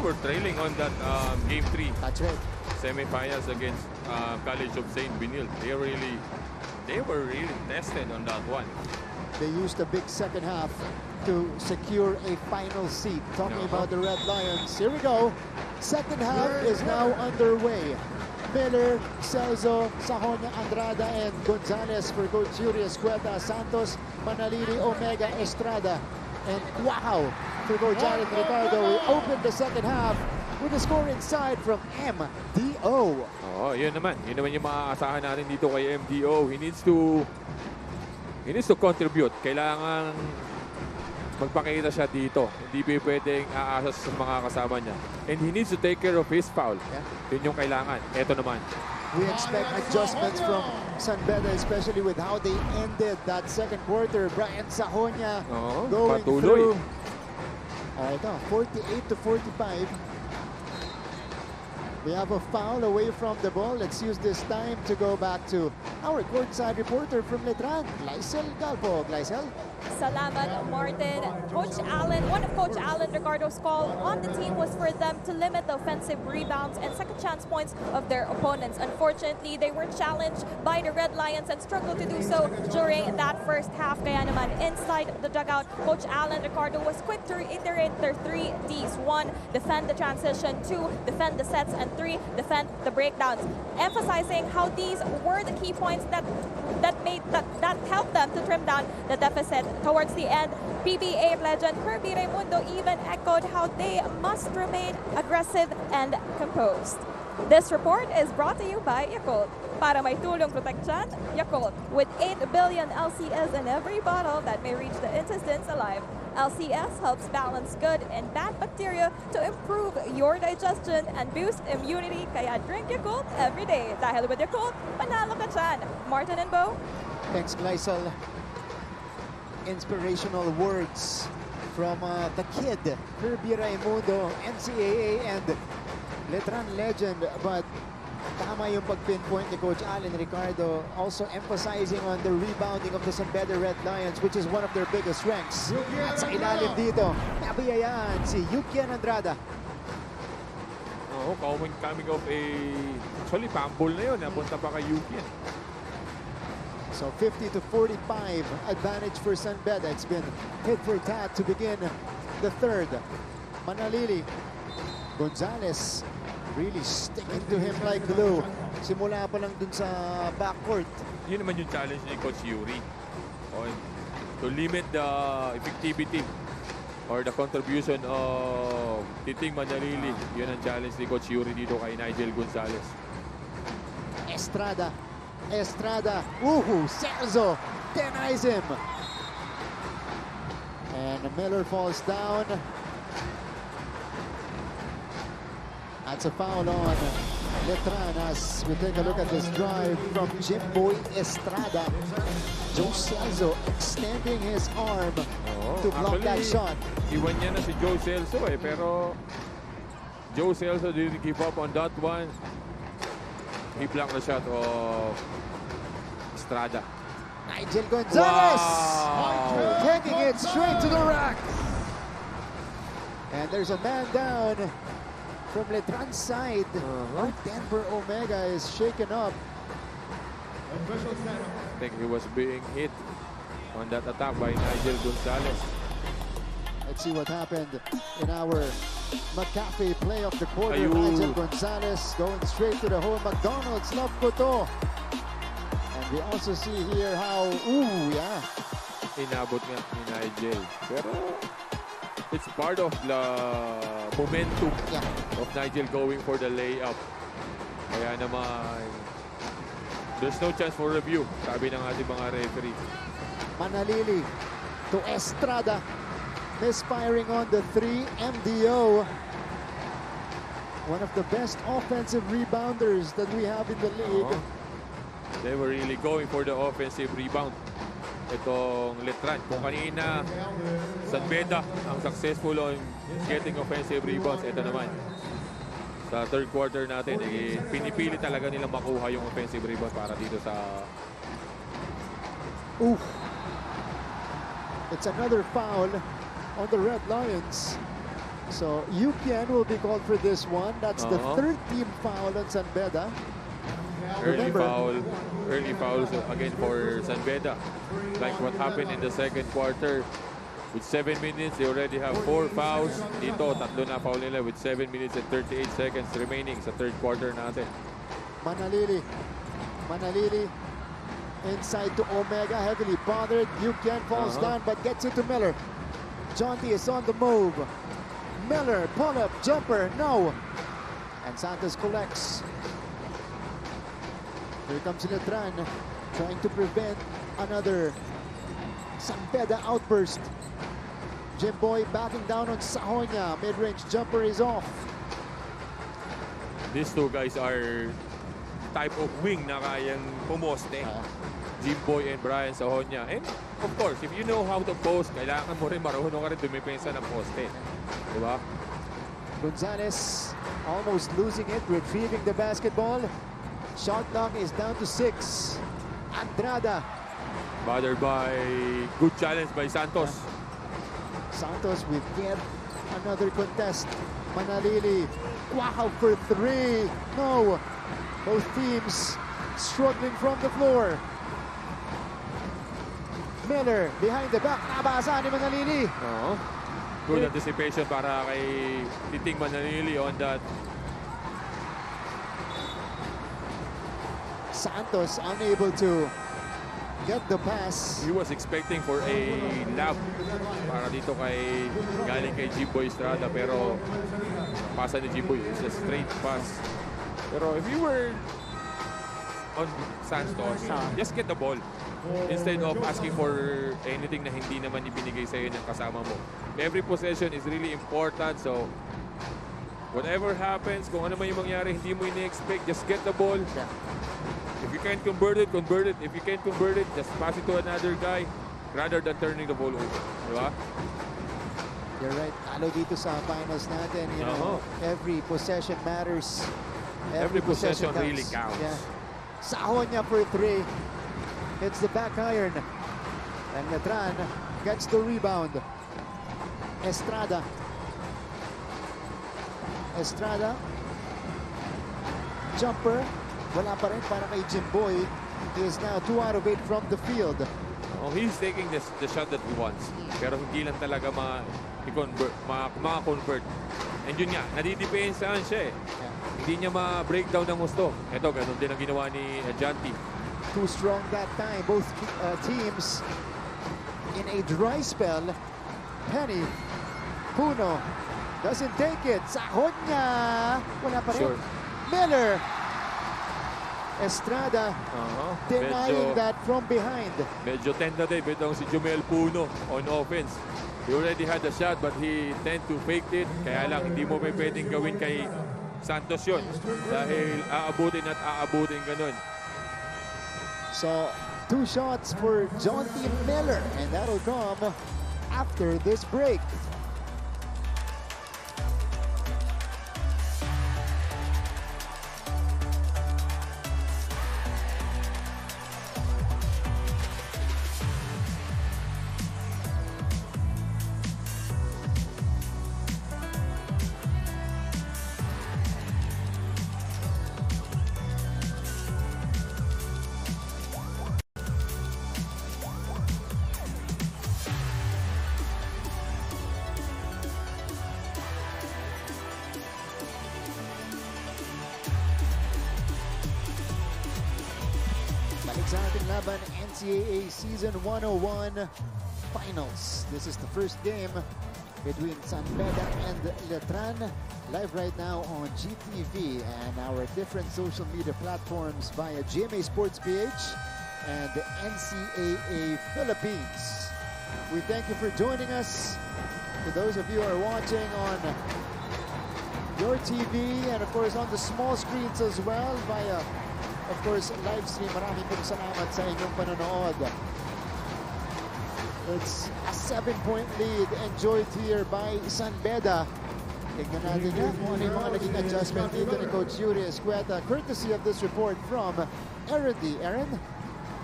were trailing on that game 3. That's right. Semifinals against College of St. Benilde. They were really tested on that one. They used a big second half to secure a final seat. Talking about the Red Lions. Here we go. Second half is now underway. Miller, Celso, Sajonia, Andrada, and Gonzalez for Coach Yuri Escueta. Santos, Manalili, Omega, Estrada, and wow for Coach Allen Ricardo. We opened the second half with a score inside from MDO. Oh, yun naman yung maaasahan natin dito kay MDO. He needs to contribute. Kailangan magpakita siya dito. Hindi pwedeng aasa sa mga kasama niya. And he needs to take care of his foul. Yun yung kailangan. Ito naman. We expect adjustments from San Beda, especially with how they ended that second quarter. Brian Sajonia going patuloy. through. Ito, 48-45. We have a foul away from the ball. Let's use this time to go back to our courtside reporter from Letran, Gleisel Galpo. Gleisel? Salamat, Martin. Coach Allen, one of Coach Allen Ricardo's call on the team was for them to limit the offensive rebounds and second chance points of their opponents. Unfortunately, they were challenged by the Red Lions and struggled to do so during that first half. Kaya naman, inside the dugout, Coach Allen Ricardo was quick to reiterate their 3 Ds. 1, defend the transition. 2, defend the sets. And 3, defend the breakdowns. Emphasizing how these were the key points that helped them to trim down the deficit. Towards the end, PBA legend Kirby Raimundo even echoed how they must remain aggressive and composed. This report is brought to you by Yakult. Para may tulong proteksyon, Yakult. With 8 billion LCS in every bottle that may reach the intestines alive. LCS helps balance good and bad bacteria to improve your digestion and boost immunity. Kaya drink Yakult every day. Dahil with Yakult, panalo ka dyan. Martin and Bo. Thanks, Gleisel. Inspirational words from the kid, Kirby Raimundo, NCAA and Letran legend. But tama yung pag-pinpoint ni Coach Allen Ricardo, also emphasizing on the rebounding of the San Beda Red Lions, which is one of their biggest strengths. At sa ilalim dito, nabiyayaan si Yukian Andrada. Coming off actually fumble na yun. Napunta pa kay Yukian. So 50-45 advantage for San Beda. It's been hit for tat to begin the third. Manalili, Gonzalez really sticking to him like glue. Simula pa lang dun sa backcourt. Yun naman yung challenge ni Coach Yuri. To limit the effectivity or the contribution of Titing Manalili. Yun ang challenge ni Coach Yuri dito kay Nigel Gonzalez. Estrada, Celso denies him. And Miller falls down. That's a foul on Letran as we take a look at this drive from Jimboy Estrada. Joe Celso extending his arm to block that shot. Iwan niya na si Joe Celso pero Joe Celso didn't give up on that one. He blocked the shot of Estrada. Nigel Gonzalez taking it straight to the rack. And there's a man down from Letran's side. Denver Omega is shaken up. I think he was being hit on that attack by Nigel Gonzalez. Let's see what happened in our McCafe play of the quarter. Nigel Gonzalez going straight to the hole. McDonald's love ko to. And we also see here how, inabot nga ni Nigel. Pero it's part of the momentum of Nigel going for the layup. Kaya naman, there's no chance for review, sabi ng ating mga referee. Manalili to Estrada. Misfiring on the 3, MDO. One of the best offensive rebounders that we have in the league. They were really going for the offensive rebound. Itong Letran. Kung kanina, San Beda ang successful on getting offensive rebounds. Ito naman. Sa third quarter natin, pinipili talaga nilang makuha yung offensive rebound para dito sa... It's another foul on the Red Lions. So Yukian will be called for this one. That's the third team foul on San Beda. Early fouls again for San Beda. Like what happened in the second quarter. With 7 minutes, they already have 4 fouls. Dito, tatlo na foul nila with 7 minutes and 38 seconds remaining sa third quarter natin. Manalili inside to Omega, heavily bothered. Yukian falls down but gets it to Miller. Jonty is on the move. Miller, pull-up, jumper, no. And Santos collects. Here comes Letran, trying to prevent another San Beda outburst. Jimboy backing down on Sahonia. Mid-range jumper is off. These two guys are type of wing na kayang pumoste. Jimboy and Brian Sahonia. And of course, if you know how to post, kailangan mo rin marunong ka rin dumipensa ng poste. Diba? Gonzalez almost losing it, retrieving the basketball. Shot clock is down to 6. Andrada. Bothered by good challenge by Santos. Santos with yet another contest. Manalili. Wow, for 3. No. Both teams struggling from the floor. Miller behind the back. Nabasa ni Manalili. Good anticipation para kay Titing Manalili on that. Santos unable to get the pass. He was expecting for a lab para dito galing kay Jimboy Estrada, pero pasa ni Jimboy is a straight pass. Pero if you were on Santos, just get the ball instead of asking for anything na hindi naman ibinigay sa iyo ng kasama mo. Every possession is really important, so whatever happens, kung ano man yung mangyari, hindi mo ini-expect, just get the ball. If you can't convert it, convert it. If you can't convert it, just pass it to another guy rather than turning the ball over. Diba? You're right. Talo dito sa finals natin. You know, every possession matters. Every possession really counts. Yeah. Sahonia for 3. Hits the back iron. And Letran gets the rebound. Estrada. Jumper. Wala pa rin para kay Jimboy. He is now 2 out of 8 from the field. Oh, he's taking the shot that he wants. Pero hindi lang talaga ma-convert. And yun nga, nadidepensahan siya eh. Hindi niya ma-breakdown ng gusto. Ito, ganun din ang ginawa ni Jonty. Too strong that time. Both teams in a dry spell. Penny. Puno. Doesn't take it. Sahonia. Wala pa rin. Sure. Miller. Estrada denying that from behind. Medyo tentative itong si Jumel Puno on offense. He already had a shot but he tend to fake it. Kaya lang hindi mo may pwedeng gawin kay Santos yun. Dahil aabutin at aabutin ganun. So 2 shots for Jonty Miller, and that'll come after this break. Sa ating laban, NCAA Season 101 Finals. This is the first game between San Beda and Letran. Live right now on GTV and our different social media platforms via GMA Sports PH and NCAA Philippines. We thank you for joining us. To those of you who are watching on your TV and of course on the small screens as well via of course, live stream. Maraming salamat sa inyong panonood. It's a 7-point lead enjoyed here by San Beda. Tignan natin yan kung ano yung mga naging adjustment dito ni Coach Yuri Escueta, courtesy of this report from Aaron D. Aaron?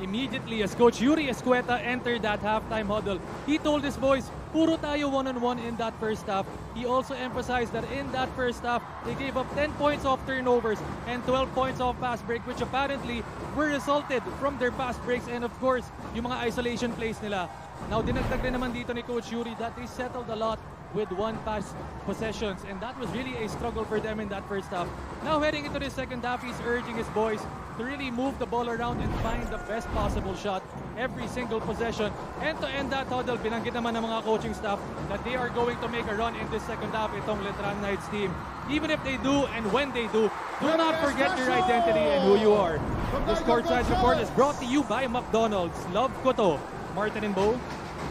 immediately as Coach Yuri Escueta entered that halftime huddle. He told his boys, puro tayo one-on-one in that first half. He also emphasized that in that first half, they gave up 10 points off turnovers and 12 points off pass break, which apparently were resulted from their fast breaks and of course, yung mga isolation plays nila. Now, dinagdag rin naman dito ni Coach Yuri that they settled a lot with one pass possessions, and that was really a struggle for them in that first half. Now, heading into the second half, he's urging his boys to really move the ball around and find the best possible shot every single possession. And to end that huddle, binanggit naman ng mga coaching staff that they are going to make a run in this second half itong Letran Knights team. Even if they do and when they do not forget your identity and who you are. This courtside report is brought to you by McDonald's. Love ko to. Martin and Bo.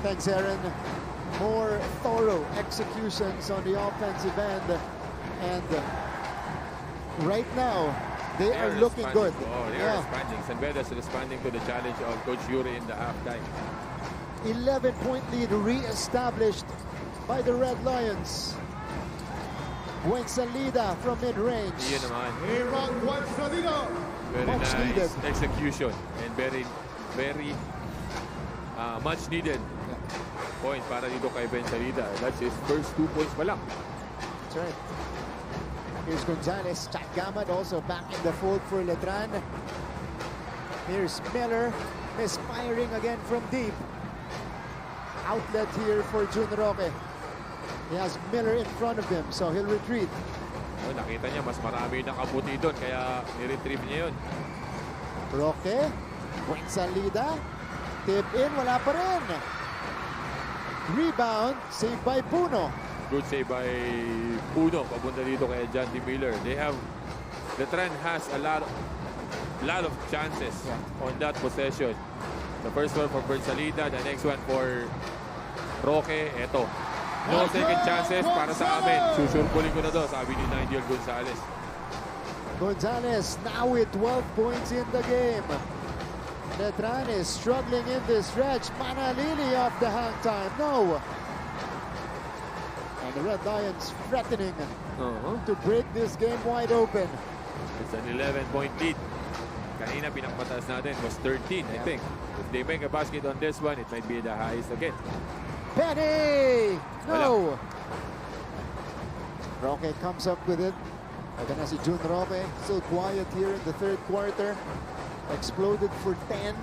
Thanks, Aaron. More thorough executions on the offensive end. And right now, they are looking good. Oh, they are responding. San Beda is responding to the challenge of Coach Yuri in the halftime. 11-point lead re-established by the Red Lions. Buensalida from mid-range. Iyan naman. Very Much nice needed. execution and very much needed point para dito kay Benilde. That's his first 2 points pa lang. That's right. Here's Gonzalez. Chad Gamad also back in the fold for Letran. Here's Miller. Misfiring again from deep. Outlet here for Jun Roque. He has Miller in front of him, so he'll retreat. Oh, nakita niya, mas marami nakaputi doon, kaya ni-retrieve niya yun. Roque. Buensalida. Tip in, wala pa rin. Rebound, saved by Puno. Good save by Puno, papunta dito kay John D. Miller. Letran has a lot of chances on that possession. The first one for Benilde, the next one for Roque. Eto, no second chances para sa amin. Susurpulin ko na to, sabi ni Nigel Gonzalez. Gonzalez now with 12 points in the game. Letran is struggling in this stretch. Manalili off the hang time. No. And the Red Lions threatening to break this game wide open. It's an 11-point lead. Kanina pinakpatas natin was 13, I think. If they make a basket on this one, it might be the highest again. Penny! No! Roque comes up with it. Ito na si Jun Roque. Still quiet here in the third quarter. Exploded for 10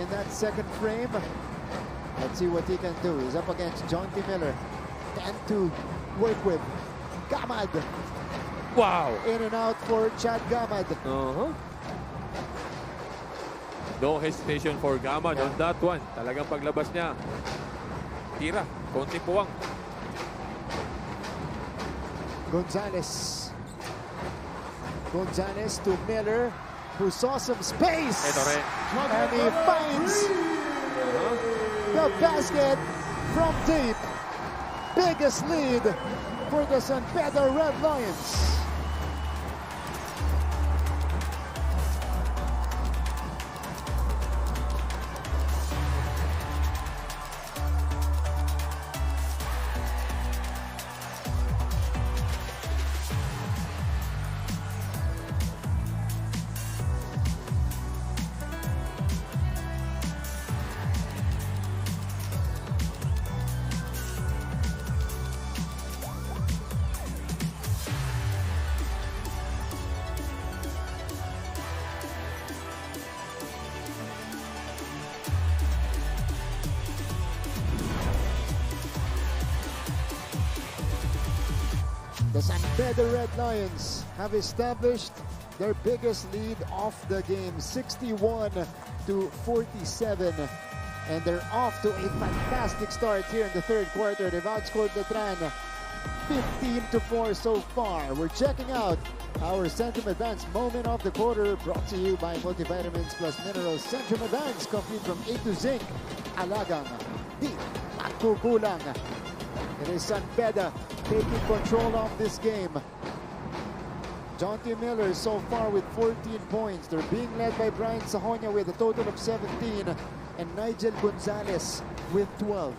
in that second frame. Let's see what he can do. He's up against John T. Miller. 10 to work with. Gamad. Wow! In and out for Chad Gamad. No hesitation for Gamad on that one. Talagang paglabas niya, tira, konti puwang. Gonzalez. Gonzalez to Miller, who saw some space. Ito rin. And he finds the basket from deep. Biggest lead for the San Pedro Red Lions. The San Pedro Red Lions have established their biggest lead of the game, 61 to 47. And they're off to a fantastic start here in the third quarter. They've outscored Letran 15 to 4 so far. We're checking out our Centrum Advance moment of the quarter, brought to you by Multivitamins Plus Minerals. Centrum Advance, complete from A to Zinc. Alagang di magkukulang. It is San Beda taking control of this game. John T. Miller so far with 14 points. They're being led by Brian Sahonia with a total of 17 and Nigel Gonzalez with 12.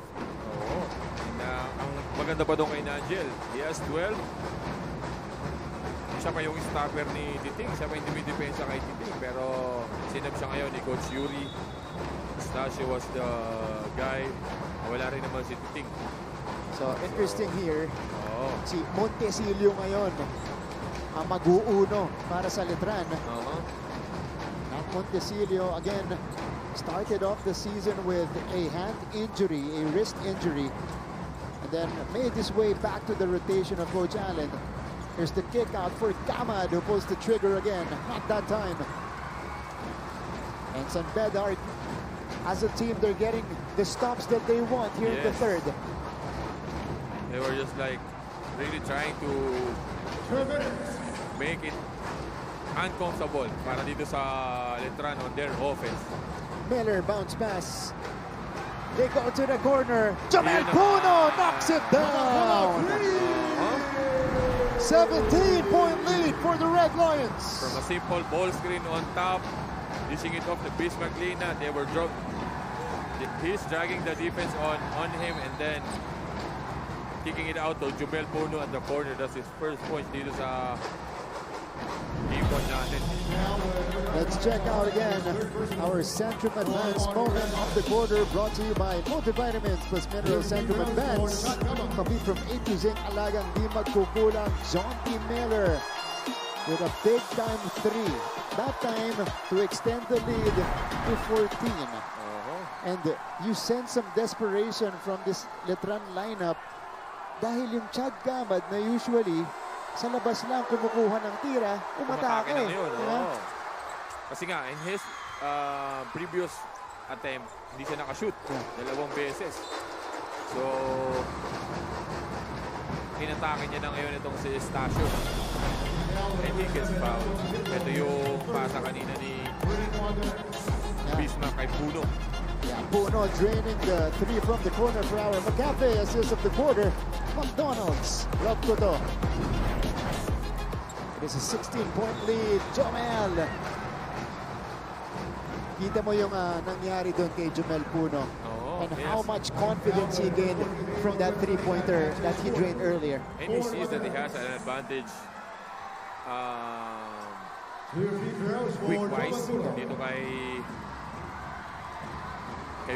Ang maganda pa doon kay Nigel, he has 12. siya pa yung stopper ni Titing. Siya pa yung dumidepensa kay Titing. Pero sinab siya ngayon ni Coach Yuri. Stasio was the guy. Wala rin naman si Titing. So, interesting here. Oo. Si Montesilio ngayon ang mag-uuno para sa Letran. Now, Montesilio, again, started off the season with a hand injury, a wrist injury, and then made his way back to the rotation of Coach Allen. Here's the kick out for Gamad, who pulls the trigger again. Not that time. And San Beda, as a team, they're getting the stops that they want here in the third. They were just like really trying to make it uncomfortable para dito sa Letran on their offense. Miller bounce pass. They go to the corner. Jamel Puno knocks it down. 17-point lead for the Red Lions. From a simple ball screen on top, dishing it off to Bis Maglina. They were dropped. He's dragging the defense on him and then kicking it out to Jamel Puno at the corner. That's his first point dito sa game point natin. Let's check out again our Centrum Advance moment of the quarter, brought to you by Multivitamins plus Mineral Centrum Advance. Complete from A to Z, alagang di magkukulang. John T. Miller with a big time three. That time to extend the lead to 14. And you sense some desperation from this Letran lineup dahil yung Chad Gamad na usually sa labas lang kumukuha ng tira, umatake. Na yun, Kasi nga, in his previous attempt, hindi siya nakashoot. Dalawang beses. So, inatake niya na ngayon itong si Stasio. And he gets fouled. Ito yung pasa kanina ni Bismarck kay Puno. Yeah, Puno draining the three from the corner for our McCafe assist of the quarter. McDonald's, love ko to. It is a 16-point lead. Jomel. Kita mo yung nangyari doon kay Jomel Puno. And how much confidence he gained from that three-pointer that he drained earlier. And he sees that he has an advantage quick-wise dito kay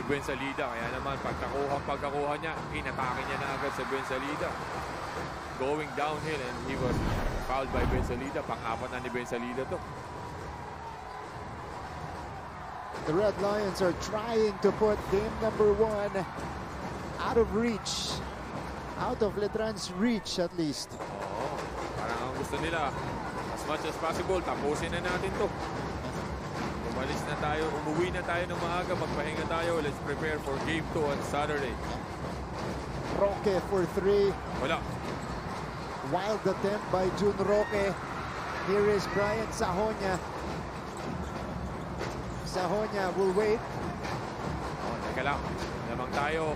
Benilde. Kaya naman pagkakuha niya, inatake niya na agad sa Benilde. Going downhill and he was fouled by Benilde. Pang-apat na ni Benilde to. The Red Lions are trying to put game number 1 out of reach. Out of Letran's reach at least. Parang ang gusto nila, as much as possible, tapusin na natin to. Umalis na tayo, umuwi na tayo ng maaga, magpahinga tayo. Let's prepare for game 2 on Saturday. Roque for 3. Wala. Wild attempt by Jun Roque. Here is Brian Sahonia. Sahonia will wait. Teka lang. Lamang tayo.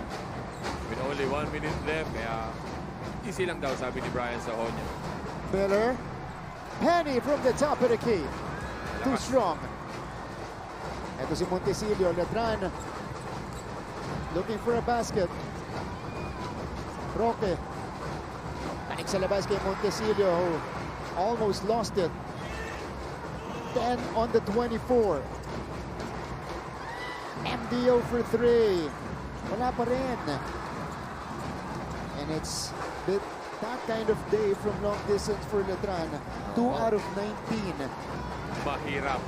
With only 1 minute left. Kaya easy lang daw, sabi ni Brian Sahonia. Miller. Penny from the top of the key. Too strong. Ito si Montesilio. Letran looking for a basket. Roque. Panik sa labas kay Montesilio, who almost lost it. 10 on the 24. MDO for 3. Wala pa rin. And it's that kind of day from long distance for Letran. 2 out of 19. Mahirap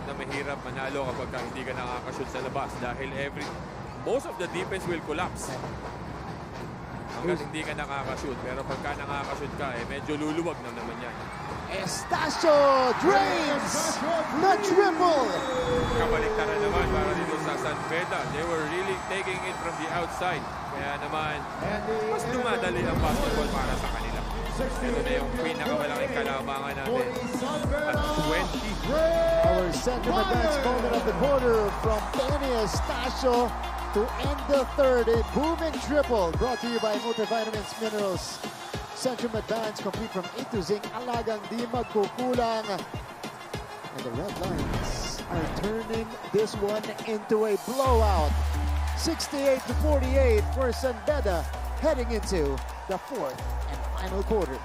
na mahirap manalo kapag hindi ka nakakashoot sa labas dahil most of the defense will collapse hanggang hindi ka nakakashoot. Pero pagka nakakashoot ka, medyo luluwag na naman yan. Stasio drains the triple. Kabaliktad na naman para dito sa San Beda. They were really taking it from the outside. Kaya naman, mas dumadali ang basketball para sa kanila. Ito na yung pinakamalaking kalamangan natin. At 20. Our Centrum Advance moment of the quarter from Benny Stasio to end the third. A booming triple brought to you by Multivitamins Minerals. Centrum Advance complete from A to Z. Alagang di magkukulang. And the Red Lions are turning this one into a blowout. 68-48 for San Beda heading into the fourth and final quarter.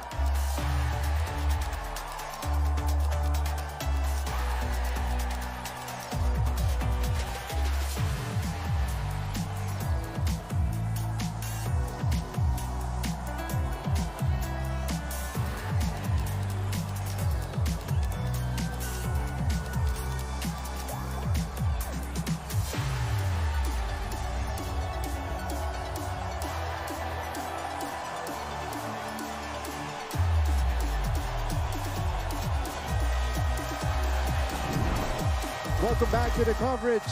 Welcome back to the coverage.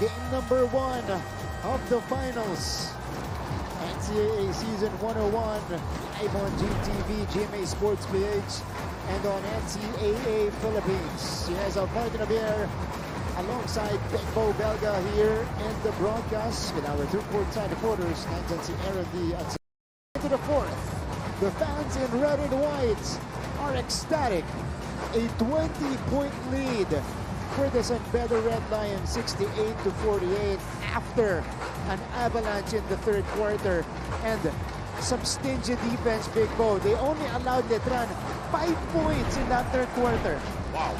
Game number 1 of the finals. NCAA Season 101 live on GTV, GMA Sports PH, and on NCAA Philippines. Here's our partner here alongside Beda here in the broadcast with our two courtside reporters, NCAA and to the fourth. The fans in red and white are ecstatic. A 20-point lead for the San Beda Red Lions, 68-48 after an avalanche in the third quarter and some stingy defense, Big Bo. They only allowed Letran 5 points in that third quarter. Wow.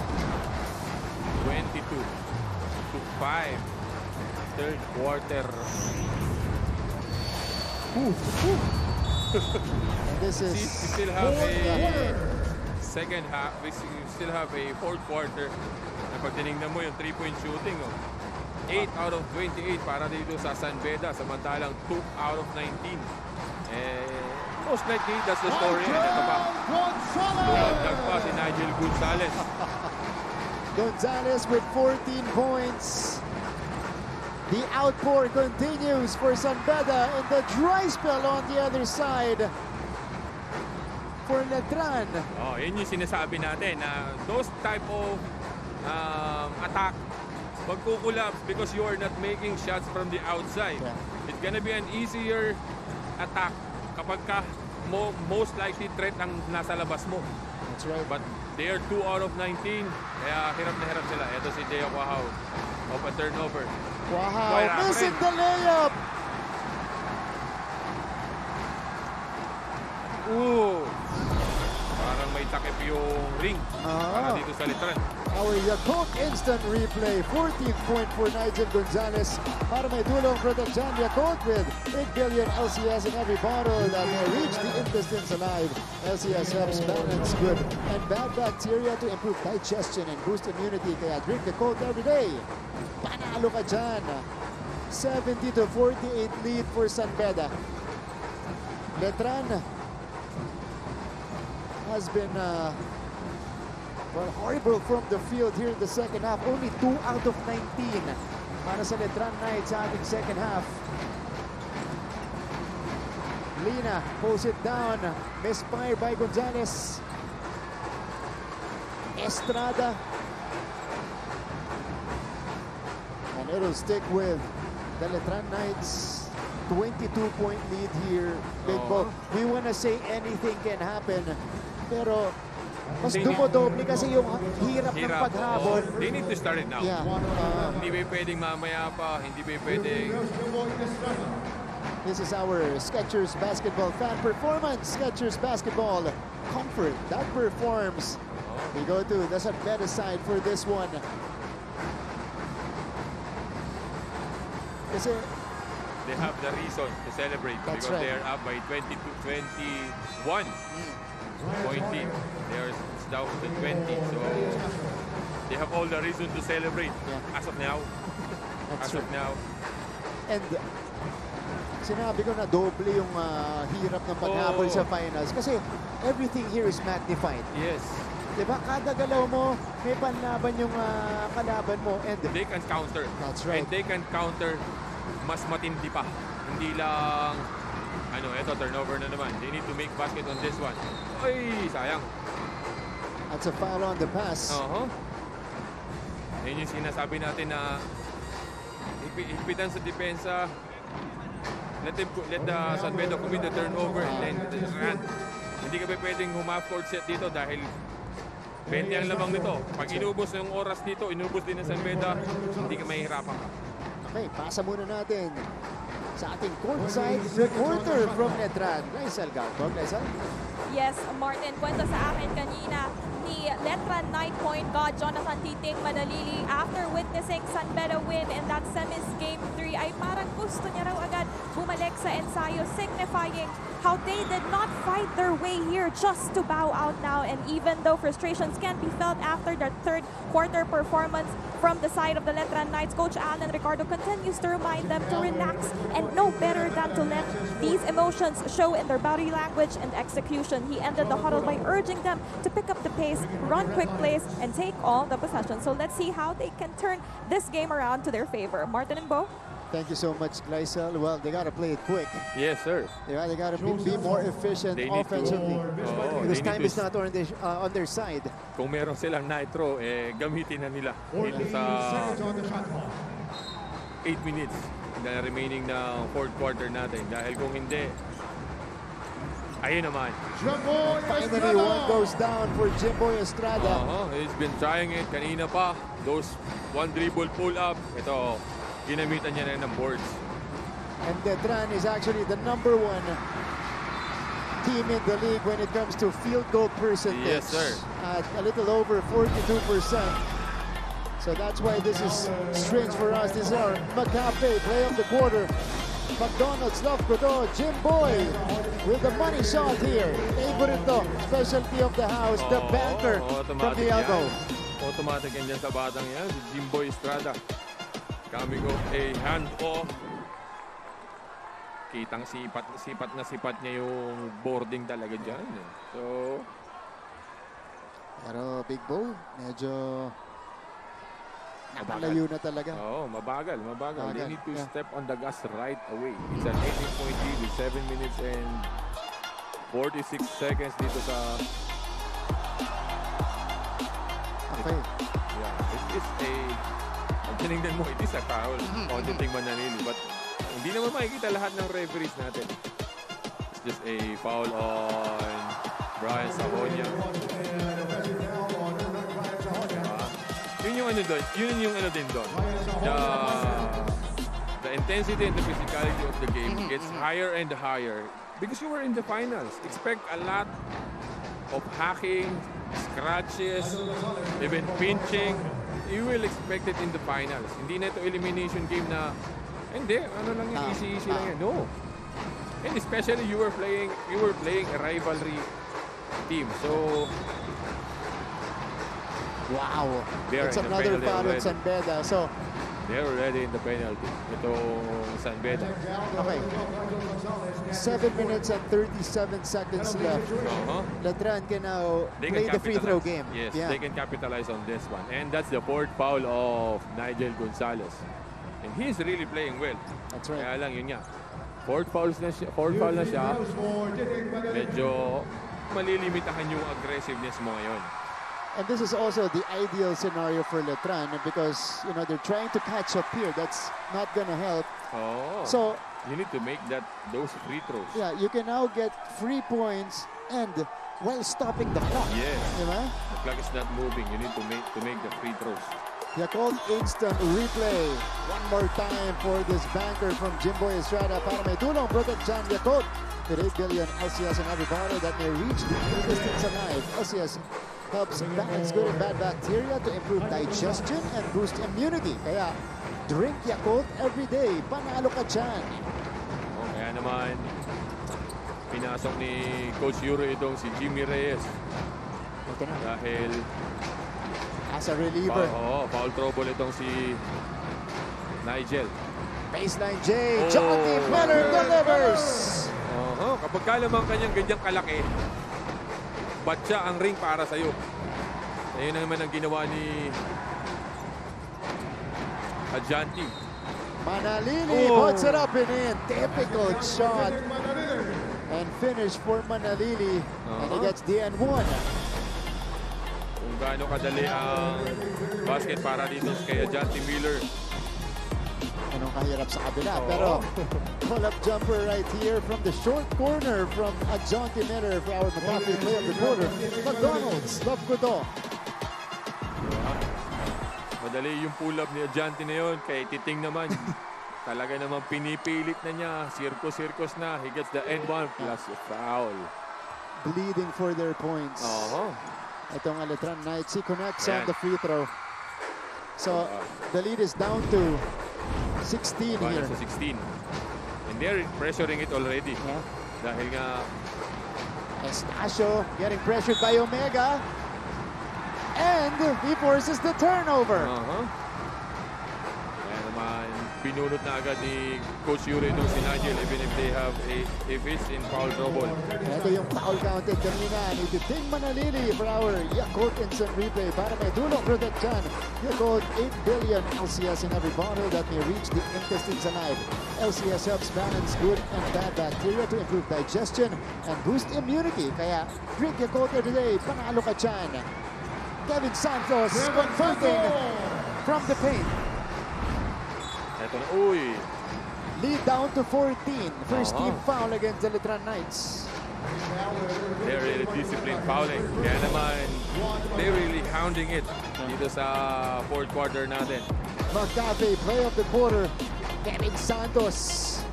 22-5. Third quarter. And this is We still have a second half. We still have a fourth quarter. Na pag tinignan mo yung 3-point shooting, 8 out of 28 para dito sa San Beda, samantalang 2 out of 19. Most likely, that's the story. And ito pa, dumagdag pa si Nigel Gonzalez. Gonzalez with 14 points. The outpour continues for San Beda and the dry spell on the other side for Letran. Oh, yun yung sinasabi natin na those type of attack magkukulapse because you are not making shots from the outside. Yeah. It's gonna be an easier attack kapag ka most likely threat ang nasa labas mo. That's right. But they are 2 out of 19. Kaya hirap na hirap sila. Ito si Deo Quahao of a turnover. Wow, missing the layup. Ooh. Parang may takip yung ring para dito sa Letran. Our Yakult instant replay. 14th point for Nigel Gonzalez. Para may tulong protection, Yakult with 8 billion LCS in every bottle that may reach the intestines alive. LCS helps balance good and bad bacteria to improve digestion and boost immunity. Kaya drink Yakult every day. Panalo ka dyan. 70-48 lead for San Beda. Letran has been horrible from the field here in the second half. Only 2 out of 19 para sa Letran Knights sa ating second half. Lina pulls it down. Misfire by Gonzalez. Estrada. And it'll stick with the Letran Knights. 22-point lead here. Big Bo. We want to say anything can happen. Pero mas dumodoble kasi yung hirap ng paghabol. They need to start it now. Yeah. Hindi ba pwedeng mamaya pa? Hindi ba pwedeng... This is our Skechers basketball fan performance. Skechers basketball comfort that performs. We go to the San Beda side for this one. Kasi they have the reason to celebrate. That's because right. they are up by 21 point lead. They are down to 20, so they have all the reason to celebrate. Yeah. As of now. That's As of now. And sinabi ko na doble yung hirap ng paghabol sa finals kasi everything here is magnified. Yes. Diba? Kada galaw mo, may panlaban yung kalaban mo. And They can counter. That's right. And they can counter mas matindi pa. Hindi lang, eto turnover na naman. They need to make basket on this one. Ay, sayang. that's a foul on the pass. Yan yung sinasabi natin na higpitan sa depensa. Let the San Beda commit the turnover and then run. Hindi ka ba pwedeng humaf court set dito dahil 20 ang lamang nito. Pag inubos yung oras dito, inubos din ng San Beda, hindi ka mahihirapan ka. Okay, pasa muna natin sa ating courtside reporter from Letran, Raisel Galcog. Raisel? Yes, Martin, kwento sa akin kanina ni Letran Knight point guard Jonathan Titing Manalili after witnessing San Beda win in that semis game 3 ay parang gusto niya raw agad bumalik sa ensayo, signifying how they did not fight their way here just to bow out now. And even though frustrations can be felt after their third quarter performance from the side of the Letran Knights, Coach Alan Ricardo continues to remind them to relax and know better than to let these emotions show in their body language and execution. He ended the huddle by urging them to pick up the pace, run quick plays, and take all the possession. So let's see how they can turn this game around to their favor. Martin and Bo? Thank you so much, Gleisel. Well, they got to play it quick. Yes, sir. Yeah, they got to be more efficient They need to- offensively. Because they time need is not on their side. Kung meron silang nitro, gamitin na nila dito sa 8 minutes na remaining na fourth quarter natin. Dahil kung hindi, ayun naman. Finally, one goes down for Jimboy Estrada. He's been trying it kanina pa. Those one dribble pull up. Ito, ginamitan niya na ng boards. And Letran is actually the #1 team in the league when it comes to field goal percentage. Yes, sir. At a little over 42%. So that's why this is strange for us. This is our McCafe play of the quarter. McDonald's, love ko to. Jimboy with the money shot here. Favorite to. Specialty of the house, the banker from the elbow. Automatic yan dyan sa batang yan. Si Jimboy Estrada. Coming off a hand-off. Kitang sipat niya yung boarding talaga dyan. So, pero Big Bo, medyo nakalayo na talaga. mabagal. They need to yeah. step on the gas right away. It's an 18-point lead with 7 minutes and 46 seconds dito sa... Okay. Yeah, it is a... Ang tinignan mo, it is a foul. Auditing Manalili. But hindi naman makikita lahat ng referees natin. It's just a foul on Brian Sahonia. Yun yung ano doon. Yun yung ano din doon. The intensity and the physicality of the game gets higher and higher because you were in the finals. Expect a lot of hacking, scratches, even pinching. You will expect it in the finals. Hindi na ito elimination game na hindi, ano lang yan, easy lang yan. No. And especially you were playing a rivalry team. So wow. They're It's in the another penalty foul already. on Beda. So, they're already in the penalty. Itong San Beda. okay. 7 minutes and 37 seconds left. Letran can now play the free throw game. Yes, Yeah. they can capitalize on this one. And that's the fourth foul of Nigel Gonzalez. And he's really playing well. That's right. Kaya lang yun nga. Fourth foul na siya. Medyo malilimitahan yung aggressiveness mo ngayon. And this is also the ideal scenario for Letran because, you know, they're trying to catch up here. That's not going to help. So, you need to make those free throws. yeah, you can now get free points and while stopping the clock. Yes. Diba? The clock is not moving. You need to make the free throws. Yakult instant replay. One more time for this banker from Jimboy Estrada para may tulong protect John Yakult. With 8 billion LCS and every bottle that may reach the distance alive. LCS helps balance good and bad bacteria to improve digestion and boost immunity. Kaya drink Yakult every day. Panalo ka dyan. Kaya naman, pinasok ni Coach Yuri itong si Jimmy Reyes. Ito na. Dahil As a reliever. Foul trouble itong si Nigel. Baseline J. Johnny Miller delivers. Kapag kalamang kanyang ganyang kalaki, batya ang ring para sa'yo. Ayun naman ang ginawa ni Adjanti. Manalili puts it up and in. Typical shot. And finish for Manalili. And he gets the N1. Kung gaano kadali ang basket para dito kay Adjanti Miller. Anong kahirap sa kabila. Pero pull-up jumper right here from the short corner from Adjanti Miller for our McCafe play of the quarter. McDonald's, love ko to. Madali yung pull-up ni Adjanti na yun. Kay Titing naman, talaga naman pinipilit na niya. Circus na. He gets the N1 plus a foul. Bleeding for their points. Itong Letran Knights, he connects on the free throw. So the lead is down to 16 here. Sa 16. And they're pressuring it already. Yeah. Dahil nga, Estacio getting pressured by Omega. And he forces the turnover. Kaya naman, pinunot na agad ni Coach Yuri nung si Nigel even if it's in foul trouble. Ito yung foul counted kanina ni Titing Manalili for our Yakult Instant Replay para may dulong protection. Yakult 8 billion LCS in every bottle that may reach the intestines alive. LCS helps balance good and bad bacteria to improve digestion and boost immunity. Kaya drink Yakult today, panalo ka dyan. Kevin Santos converting from the paint. Ito na, uy. Lead down to 14. First team foul against the Letran Knights. They're really disciplined fouling. Kaya naman, they're really hounding it dito sa fourth quarter natin. McCafe, play of the quarter. Kevin Santos.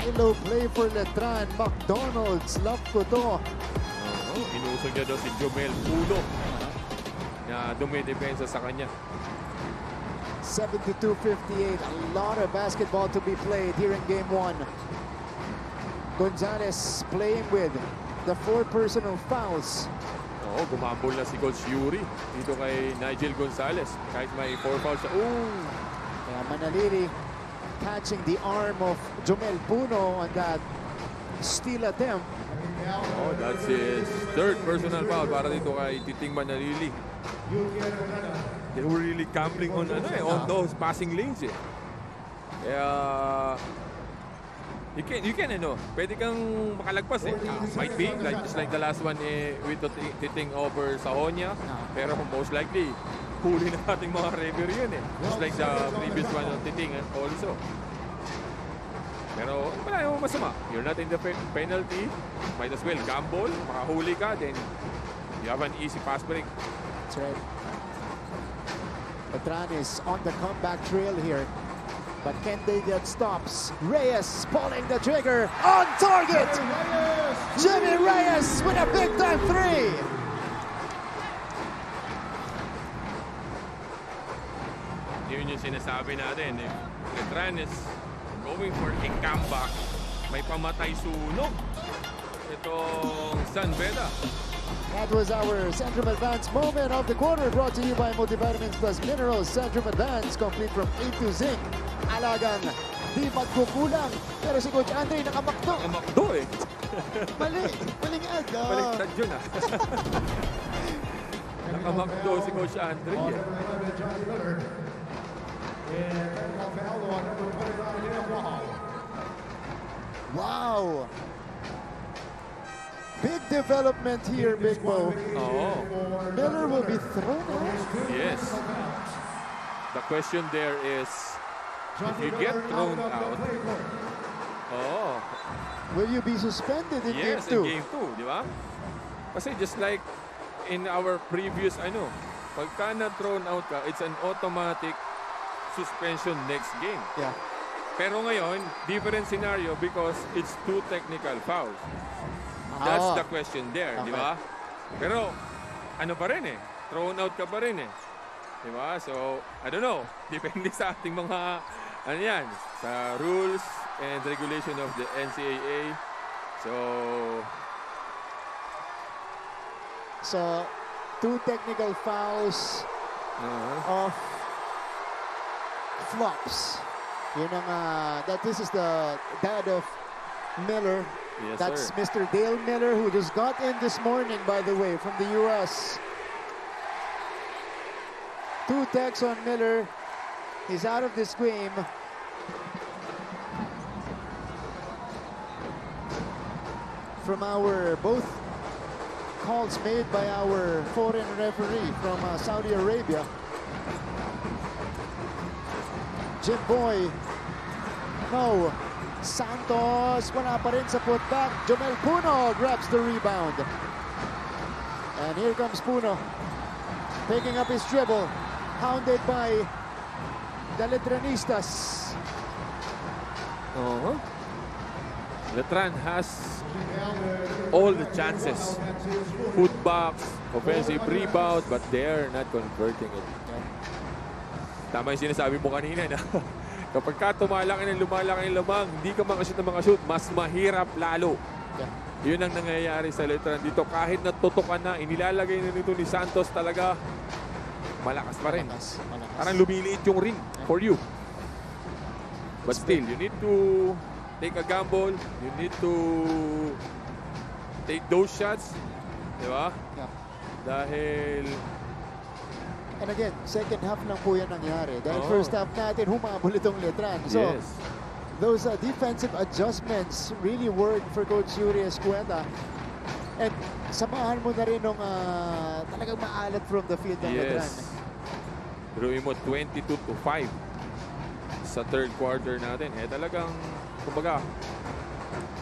Ilo play for Letran. McDonald's, love ko to. Inusog niya daw si Jomel Pulo na dumidepensa sa kanya. 72-58. A lot of basketball to be played here in game 1. Gonzalez playing with the 4 personal fouls. Gumambol na si Coach Yuri dito kay Nigel Gonzalez. Kahit may 4 fouls siya. Kaya Manalili catching the arm of Jomel Puno on that steal attempt. That's his 3rd personal foul para dito kay Titing Manalili. They were really gambling on those passing lanes eh. Kaya you can pwede kang makalagpas eh. Might be just like the last one with Titing over Sahonia, pero most likely huli na ating mga referee yun eh. Just like the previous one of Titing also. Pero wala yung masama. You're not in the penalty. Might as well gamble. Makahuli ka, then you have an easy pass break. That's right. Letran is on the comeback trail here. But can they get stops? Reyes pulling the trigger. On target! Jimmy Reyes with a big-time 3! Yun yung sinasabi natin. If Letran is going for a comeback, may pamatay sunog. Itong San Beda. That was our Centrum Advance moment of the quarter, brought to you by Multivitamins Plus Minerals. Centrum Advance, complete from A to Zinc. Alagang di magkukulang. Pero si Coach Andre nakamakdo. Nakamakdo eh. Maling ad. Baliktad yun ah. Nakamakdo si Coach Andre eh. Wow. Big development here, Big Bo. Miller will be thrown out. Yes. The question there is, if you get thrown out, will you be suspended in yes, game 2? in game 2, di ba? Kasi just like in our previous, pagka na-thrown out ka, it's an automatic suspension next game. Yeah. Pero ngayon, different scenario because it's 2 technical fouls. That's the question there, di ba? Pero, ano pa rin eh, thrown out ka pa rin eh. Di ba? So, I don't know. Depende sa ating mga, sa rules and regulation of the NCAA. So 2 technical fouls of flops. Yun ang, this is the dad of Miller. Yes, That's sir. Mr. Dale Miller, who just got in this morning, by the way, from the U.S. 2 techs on Miller. He's out of this game. From our both calls made by our foreign referee from Saudi Arabia. Jim Boy. No. Santos, wala pa rin sa putback. Jomel Puno grabs the rebound. And here comes Puno. Picking up his dribble. Hounded by the Letranistas. Letran has all the chances. Putbacks, offensive rebound, but they're not converting it. Tama yung sinasabi mo kanina na Kapag ka lumalaki ng lamang, hindi ka makashoot ng mga shoot, mas mahirap lalo. Yeah. Yun ang nangyayari sa Letran dito. Kahit natutukan na, inilalagay na nito ni Santos talaga, malakas pa rin. Malakas. Parang lumiliit yung ring for you. But still, you need to take a gamble. You need to take those shots. Di ba? Yeah. Dahil... And again, second half lang po yan nangyari. Dahil Oo. first half natin, humabol itong Letran. So, yes. those defensive adjustments really worked for Coach Yuri Escueta. And samahan mo na rin nung talagang maalat from the field ng Letran. Yes. Biruin mo 22-5 sa third quarter natin. Eh talagang, kumbaga,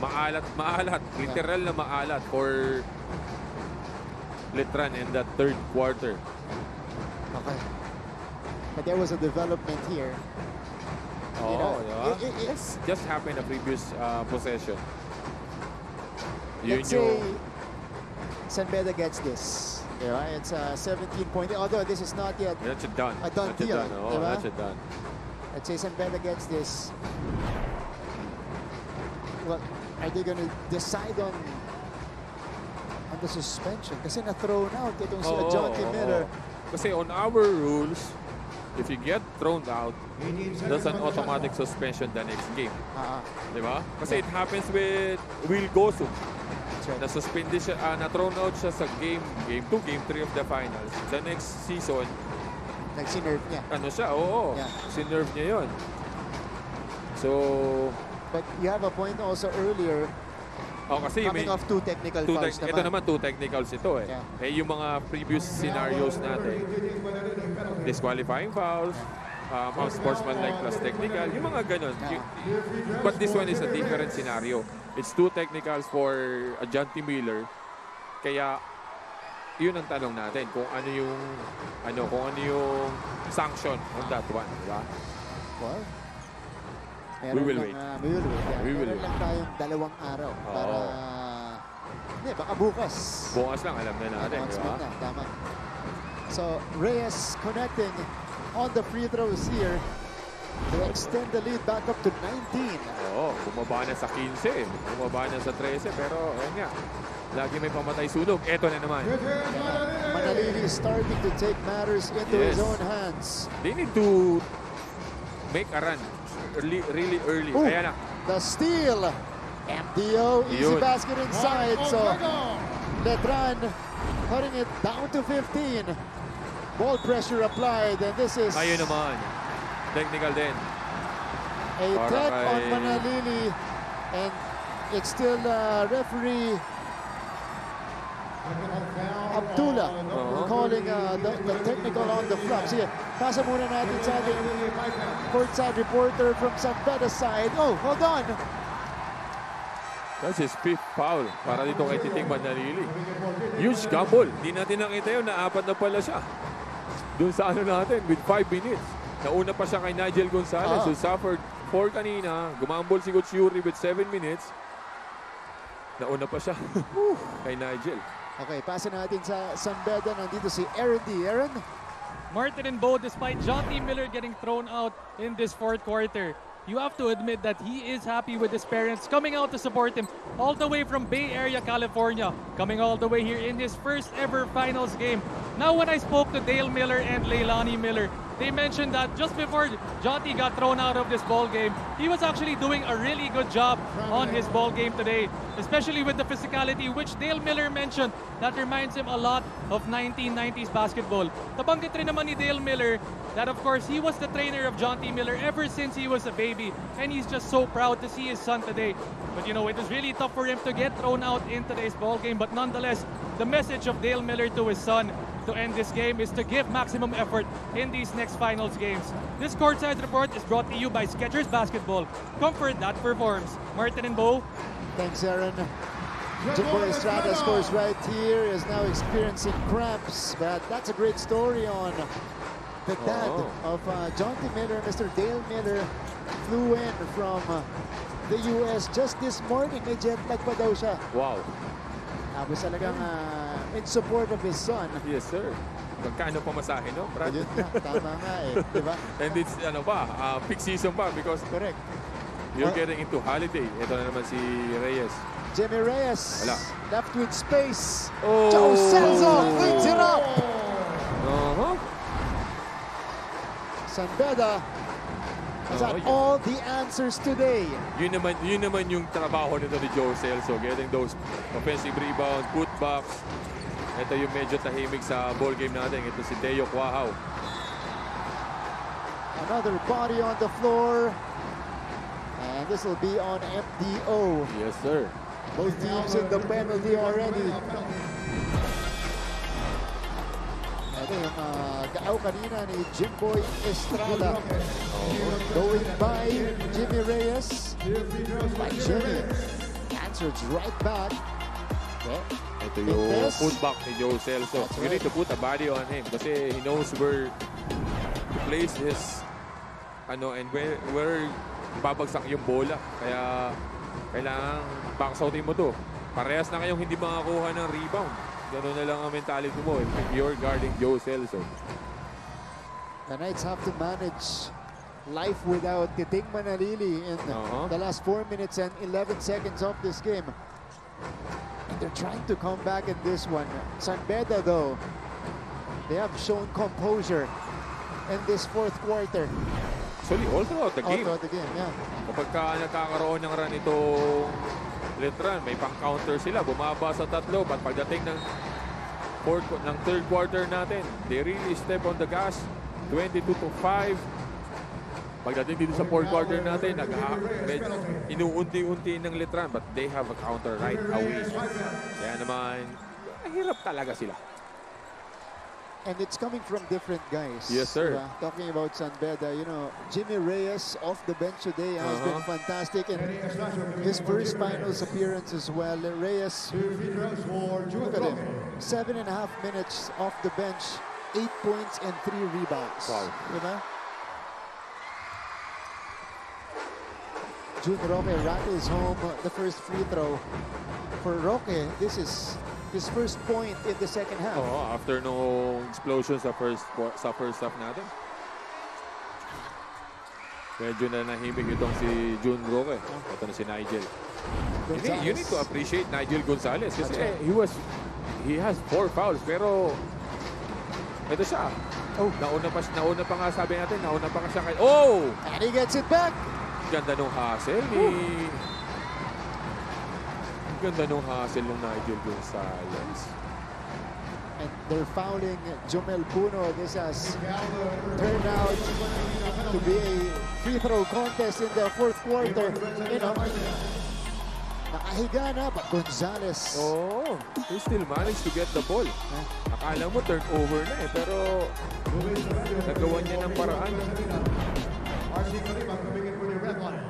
maalat. Literal na maalat for Letran in that third quarter. Okay. But there was a development here. Oo, know, diba? It's just happened na previous possession. Yun Let's say yung... San Beda gets this. Diba? It's 17 point. Although this is not yet That's a done. a done deal. Oh, Diba? that's a done. Let's say San Beda gets this. Well, are they going to decide on the suspension? Kasi na-thrown out itong si Jonty Miller. Kasi on our rules, if you get thrown out, that's an automatic suspension the next game. Di ba? Kasi it happens with Will Gosu. Right. Na-suspended siya, na-thrown out siya sa game 2, game 3 of the finals. The next season, Nag-sinerve niya. ano siya, oo. Yeah. Sinerve niya yun. So, But you have a point also earlier, kasi may... coming off two technical fouls naman. Ito naman, 2 technicals ito eh. Yeah. Eh, yung mga previous scenarios natin, disqualifying fouls, sportsmanlike plus technical, yung mga ganun. Yeah. But this one is a different scenario. It's 2 technicals for Jonty Miller. Kaya, yun ang tanong natin, kung ano yung sanction on that one, di ba? Well, We will wait. We will wait. Yeah. We will Meron lang tayong 2 araw para... Hindi, baka bukas. Bukas lang, alam na natin, di Announcement ba? na, tama. So, Reyes connecting on the free throws here to extend the lead back up to 19. Oo, bumaba na sa 15, bumaba na sa 13, pero ayun nga, lagi may pamatay sunog. Eto na naman. Manalili is starting to take matters into his Yes. own hands. They need to make a run really early. Ooh, Ayan na. the steal. MDO, easy Yun. basket inside. So, Letran cutting it down to 15. Ball pressure applied, and this is Ayun naman. Technical din. a Para tech on kay- Manalili, and it's still referee Abdullah calling the technical on the flop. Sige, pasa muna natin sa ating courtside reporter from San Beda's side. Oh, hold on. That's his 5th foul para dito kay Titing Manalili. Huge gamble. Hindi natin nakita yun, na-apat na pala siya. Doon sa ano natin, with 5 minutes. Nauna pa siya kay Nigel Gonzalez, who suffered 4 kanina. Gumambol si Coach Yuri with 7 minutes. Nauna pa siya kay Nigel. Okay, pasa natin sa San Beda. Nandito si Aaron D. Aaron? Martin and Bo, despite Jonty Miller getting thrown out in this fourth quarter, you have to admit that he is happy with his parents coming out to support him all the way from Bay Area, California, coming all the way here in his first ever finals game. Now, when I spoke to Dale Miller and Leilani Miller, they mentioned that just before Jonty got thrown out of this ball game, he was actually doing a really good job on his ball game today, especially with the physicality, which Dale Miller mentioned that reminds him a lot of 1990s basketball. Nabanggit rin naman ni Dale Miller that, of course, he was the trainer of Jonty Miller ever since he was a baby, and he's just so proud to see his son today. But, you know, it was really tough for him to get thrown out in today's ball game, but nonetheless, the message of Dale Miller to his son to end this game is to give maximum effort in these next finals games. This courtside report is brought to you by Skechers Basketball. Comfort that performs. Martin and Bo. Thanks, Aaron. Jimboy Estrada scores right here, is now experiencing cramps, but that's a great story on the dad of Jonty Miller. Mr. Dale Miller flew in from the US just this morning. May jet lag pa daw siya. Wow. Tapos talagang in support of his son. Yes, sir. magkano pamasahe, no? Brad? Ayun nga, tama nga eh. Diba? And it's, peak season pa because Correct. you're getting into holiday. Ito na naman si Reyes. Jimmy Reyes, Wala. left with space. Oh! Joe Celso cleans it up. Uh-huh. San Beda has had all the answers today. Yun naman yung trabaho nito ni Joe Celso, getting those offensive rebounds, putbacks. Ito yung medyo tahimik sa ball game natin. Ito si Teo Quahaw. Another body on the floor. And this will be on MDO. Yes, sir. Both teams in the penalty already. Ito yung gaaw kanina ni Jimboy Estrada. Going by Jimmy Reyes. By Jimmy. Answers right back. Okay. Ito yung putback ni Joe Celso. You need to put a body on him kasi he knows where to place his and where babagsak yung bola. Kaya kailangan backsoutin mo to. Parehas na kayong hindi makakuha ng rebound. Ganoon na lang ang mentality mo if you're guarding Joe Celso. The Knights have to manage life without Titing Manalili in the last 4 minutes and 11 seconds of this game. And they're trying to come back in this one. San Beda, though, they have shown composure in this fourth quarter. Actually, all throughout the game. All throughout the game, yeah. Kapag nagkakaroon ng run itong Letran, may pang-counter sila. Bumaba sa tatlo. But pagdating ng third quarter natin, they really step on the gas. 22-5. Pagdating dito sa fourth quarter natin, inuunti-unti ng Letran. But they have a counter right away. Kaya naman, hirap talaga sila. And it's coming from different guys. Yes, sir. Talking about San Beda, you know, Jimmy Reyes off the bench today has been fantastic. And his first finals appearance as well. Reyes, look at him. 7.5 minutes off the bench, 8 points and 3 rebounds. Wow. Diba? June Roque rattles home the first free throw. For Roque, this is his first point in the second half. After no explosion sa first half natin. Medyo na nahimik itong si June Roque. Ito na si Nigel. You need to appreciate Nigel Gonzalez kasi he has 4 fouls pero ito siya. Nauna pa nga sabi natin, nauna pa nga siya kay And he gets it back. Ganda nung hustle ni ng Nigel Gonzalez. And they're fouling Jomel Puno. This has turned out to be a free throw contest in the fourth quarter. You know, nakahiga na, but Gonzalez. He still managed to get the ball. Akala mo turnover na pero nagawa niya ng paraan.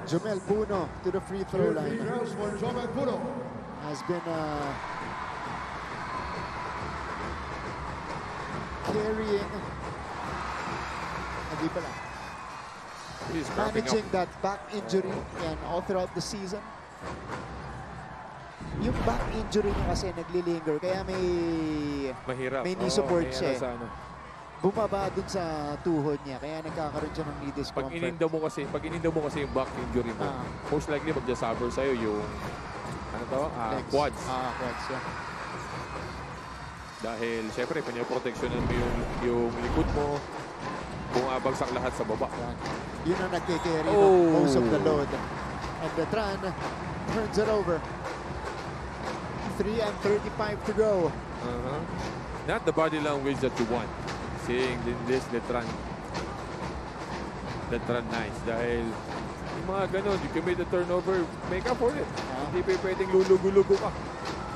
Jomel Puno to the free throw line. Has been carrying, managing that back injury and all throughout the season. Yung back injury niya kasi naglilinger, kaya Mahirap. may knee support siya. Bumaba dun sa tuhod niya, kaya nagkakaroon siya ng knee discomfort. Pag ininda mo kasi yung back injury mo, most likely magda-suffer sa'yo yung quads. Quads, yeah. Dahil, syempre, pinaproteksyonan mo yung likod mo, bumabagsak lahat sa baba. Yun ang nagkikarry most of the load. And Letran turns it over. 3:35 to go. Not the body language that you want. Seeing this Letran nice. Dahil yung mga ganun, you commit the turnover, make up for it. Hindi pa pwedeng lulugo-lugo ka.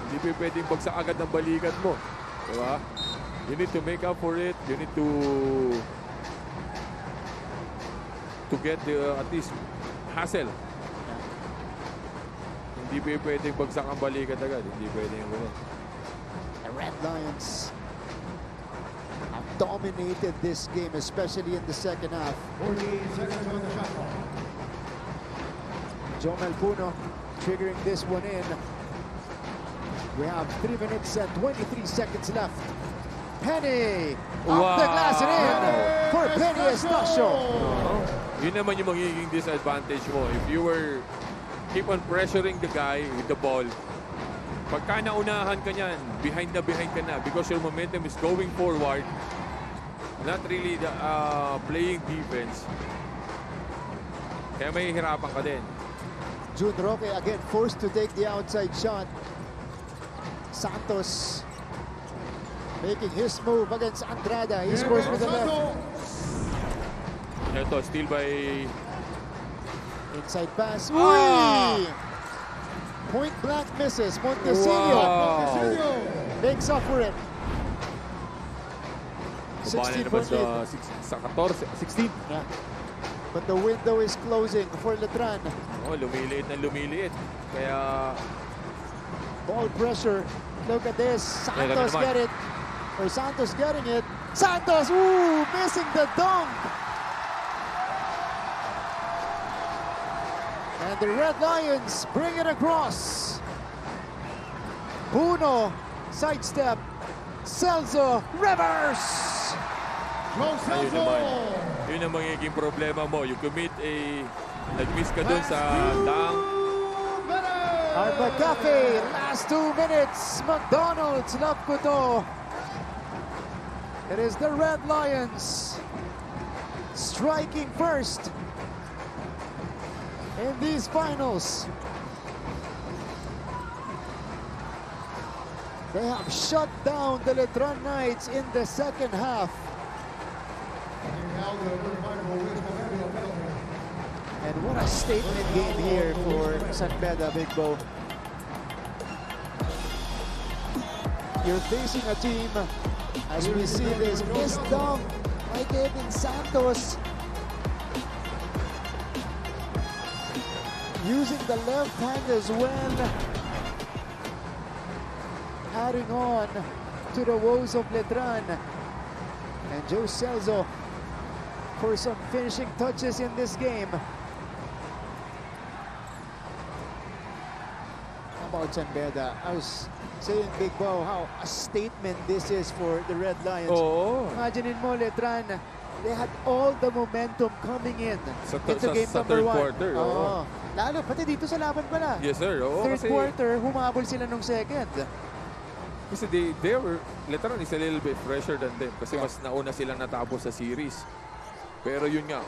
Hindi pa pwedeng bagsak agad ng balikat mo. Diba? You need to make up for it. You need to get at least hassle. Hindi pa pwedeng bagsak ang balikat agad. Hindi pwedeng ganun. The Red Lions have dominated this game, especially in the second half. 48 seconds on the shot clock. Jomel Puno triggering this one in. We have 3 minutes and 23 seconds left Penny. Off the glass and in for Penny Estacio. Yun naman yung magiging disadvantage mo. If you were keep on pressuring the guy with the ball, pagka naunahan ka niyan, behind ka na because your momentum is going forward, not really the, playing defense. Kaya may hirapan ka din. June Roque again forced to take the outside shot. Santos making his move against Andrada. He scores with the left. Ito, steal by... Inside pass. Ah! Uy! Point blank misses. Montecillo Wow! makes up for it. Kumana naman 16.8. sa 14, 16. Yeah. But the window is closing for Letran. Oh, lumiliit na lumiliit. Kaya... Ball pressure. Look at this. Santos get it. Or Santos getting it. Santos, ooh, missing the dunk. And the Red Lions bring it across. Puno, sidestep. Celso, reverse. Ayun naman. Yun ang magiging problema mo. You commit a... Nag-miss ka dun sa dunk. At McCafe, last 2 minutes. McDonald's, love ko to. It is the Red Lions striking first in these finals. They have shut down the Letran Knights in the second half. And what a statement game here for San Beda, Big Bo. You're facing a team, as we see this missed dunk by Kevin Santos. Using the left hand as well. Adding on to the woes of Letran. And Joe Celso for some finishing touches in this game. How about San Beda? I was saying, Big Bo, how a statement this is for the Red Lions. Oo. Imaginein mo, Letran, they had all the momentum coming in into game sa number third 1. quarter. Oo. Lalo, pati dito sa laban pala. Yes, sir. Oo, Third kasi, quarter, humabol sila nung second. kasi they were, Letran is a little bit fresher than them kasi mas nauna silang natapos sa series. Pero yun nga,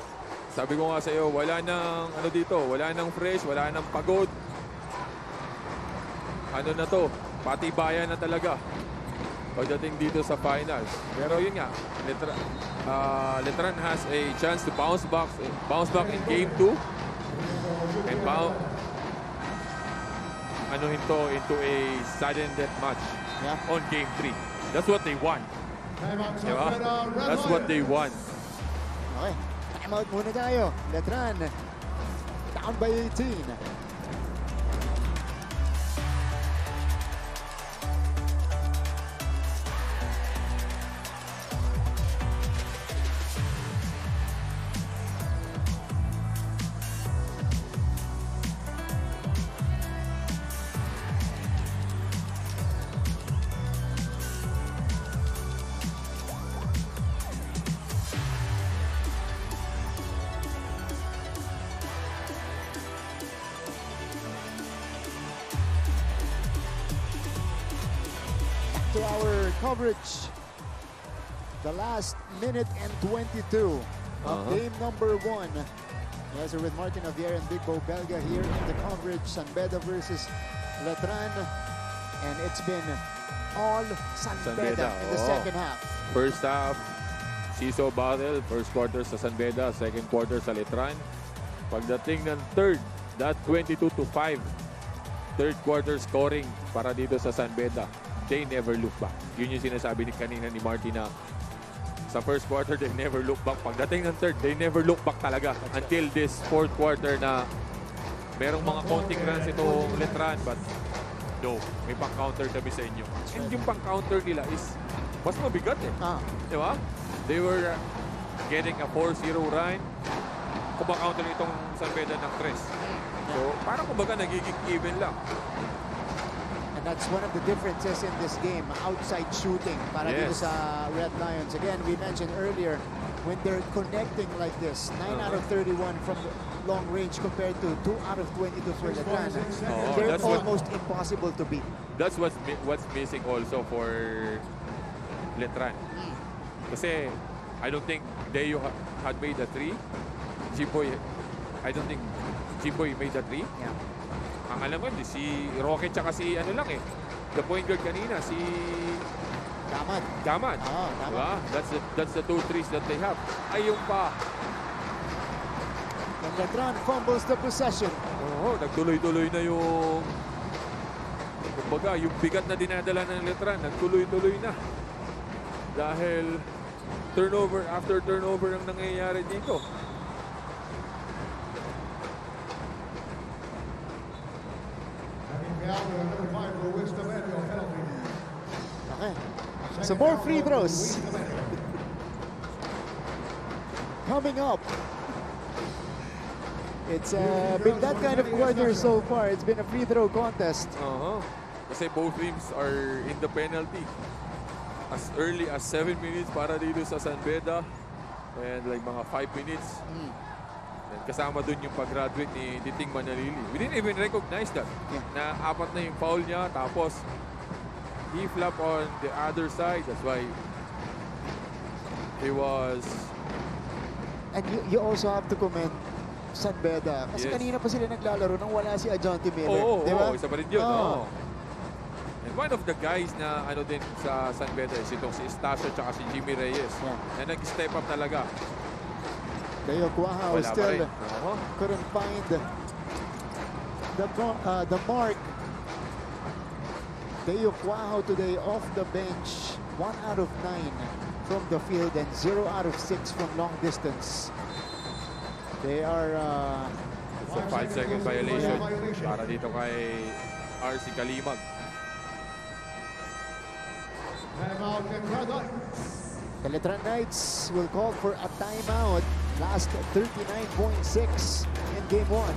sabi ko nga sa iyo, wala nang ano dito, wala nang fresh, wala nang pagod. Ano na to, patibayan na talaga pagdating dito sa finals. Pero yun nga, Letran has a chance to bounce back in game 2 and into a sudden death match on game 3. That's what they want. Diba? That's what they want. Okay, timeout muna tayo. Letran, down by 18. To our coverage, the last minute and 22 of game number 1. Yes, we're with Martin Javier and Big Bo Belga here in the coverage. San Beda versus Letran, and it's been all San Beda in the second half. First half, seesaw battle. First quarter sa San Beda, second quarter sa Letran. Pagdating ng third, that 22-5. Third quarter scoring para dito sa San Beda. They never look back. Yun yung sinasabi ni kanina ni Marty na sa first quarter, they never look back. Pagdating ng third, they never look back talaga until this fourth quarter na merong mga counting runs itong Letran, but no, may pang-counter kami sa inyo. And yung pang-counter nila is mas mabigat eh. Di ba? They were getting a 4-0 run. Kumakaunter itong San Beda ng 3. So, parang kumbaga nagiging even lang. And And that's one of the differences in this game, outside shooting para dito Yes. sa Red Lions. Again, we mentioned earlier, when they're connecting like this, 9 out of 31 from long range compared to 2 out of 22 for Letran. They're that's what- almost impossible to beat. That's what's missing also for Letran. Kasi I don't think Deo had made a 3. Jimboy, I don't think Jimboy made a 3. Yeah. Ang alam mo, si Rocket tsaka si ano lang eh. The point guard kanina, si Gamad. Gamad. Oo, tama. Diba? That's the 2 threes that they have. Ayun pa. And Letran fumbles the possession. Oo, nagtuloy-tuloy na yung kumbaga, yung bigat na dinadala ng Letran, nagtuloy-tuloy na. Dahil turnover after turnover ang nangyayari dito. Having Benilde, number 5 for Wisdom Manual penalty. Okay. Some more free throws coming up. It's been that kind of quarter so far. It's been a free throw contest. Kasi both teams are in the penalty. As early as 7 minutes para dito sa San Beda. And like mga 5 minutes. And kasama dun yung pag-graduate ni Titing Manalili. We didn't even recognize that. Yeah. Na apat na yung foul niya. Tapos he flop on the other side. That's why he was... And you also have to commend San Beda. Kasi Yes. kanina pa sila naglalaro nang wala si Ajonte Miller. Oo, di ba? isa pa rin yun. Oo. Oo. And one of the guys na ano din sa San Beda is itong si Estasio tsaka si Jimmy Reyes. Yeah. Na nag-step up talaga. Deo Cuajao Wala pa still rin. Oo. couldn't find the mark. Deo Cuajao today off the bench. 1 out of 9 from the field and 0 out of 6 from long distance. They are It's a 5-second violation para dito kay RC Kalimag. Timeout and Radon. the Letran Knights will call for a timeout. Last 39.6 in game 1.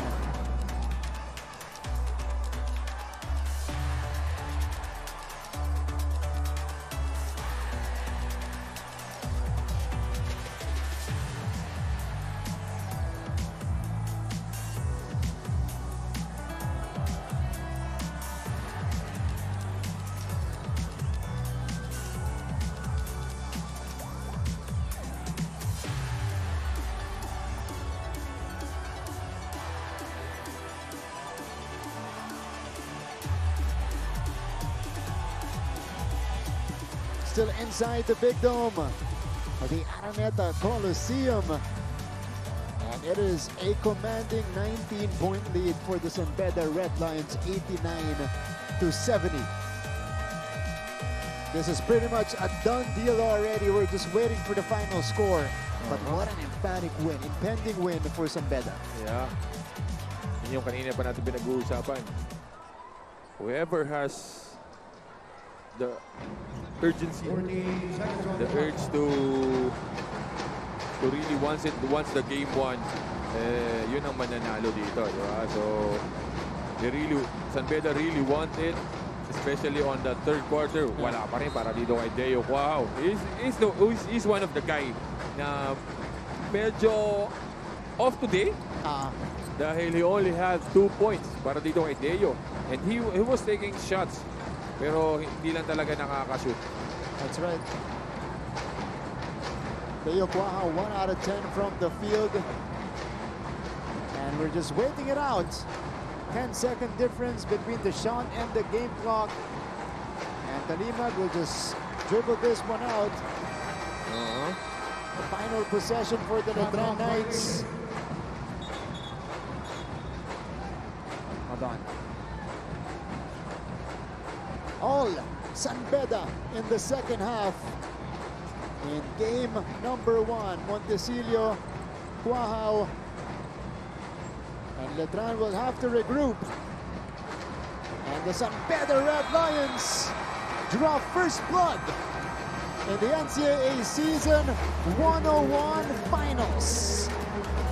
Still inside the big dome of the Araneta Coliseum. And it is a commanding 19-point lead for the San Beda Red Lions, 89-70. This is pretty much a done deal already. We're just waiting for the final score. But what an emphatic win, impending win for San Beda. Yeah. Yun yung kanina pa natin pinag-uusapan. Whoever has the urgency, 40 seconds on the the clock. urge to really once the game won, yun ang mananalo dito, di ba? So San Beda really want it, especially on the third quarter. Wala pa rin para dito kay Deo. Wow, he's one of the guy na medyo off today dahil he only had 2 points para dito kay Deo, and he was taking shots pero hindi lang talaga nakaka-shoot. That's right. Deo Cuajao, 1 out of 10 from the field. And we're just waiting it out. 10-second difference between the shot and the game clock. And Kalimag will just dribble this one out. The final possession for the Letran Knights. Hold on. All San Beda in the second half. In game number 1, Montecillo, Cuajao, and Letran will have to regroup. And the San Beda Red Lions draw first blood in the NCAA season 101 finals.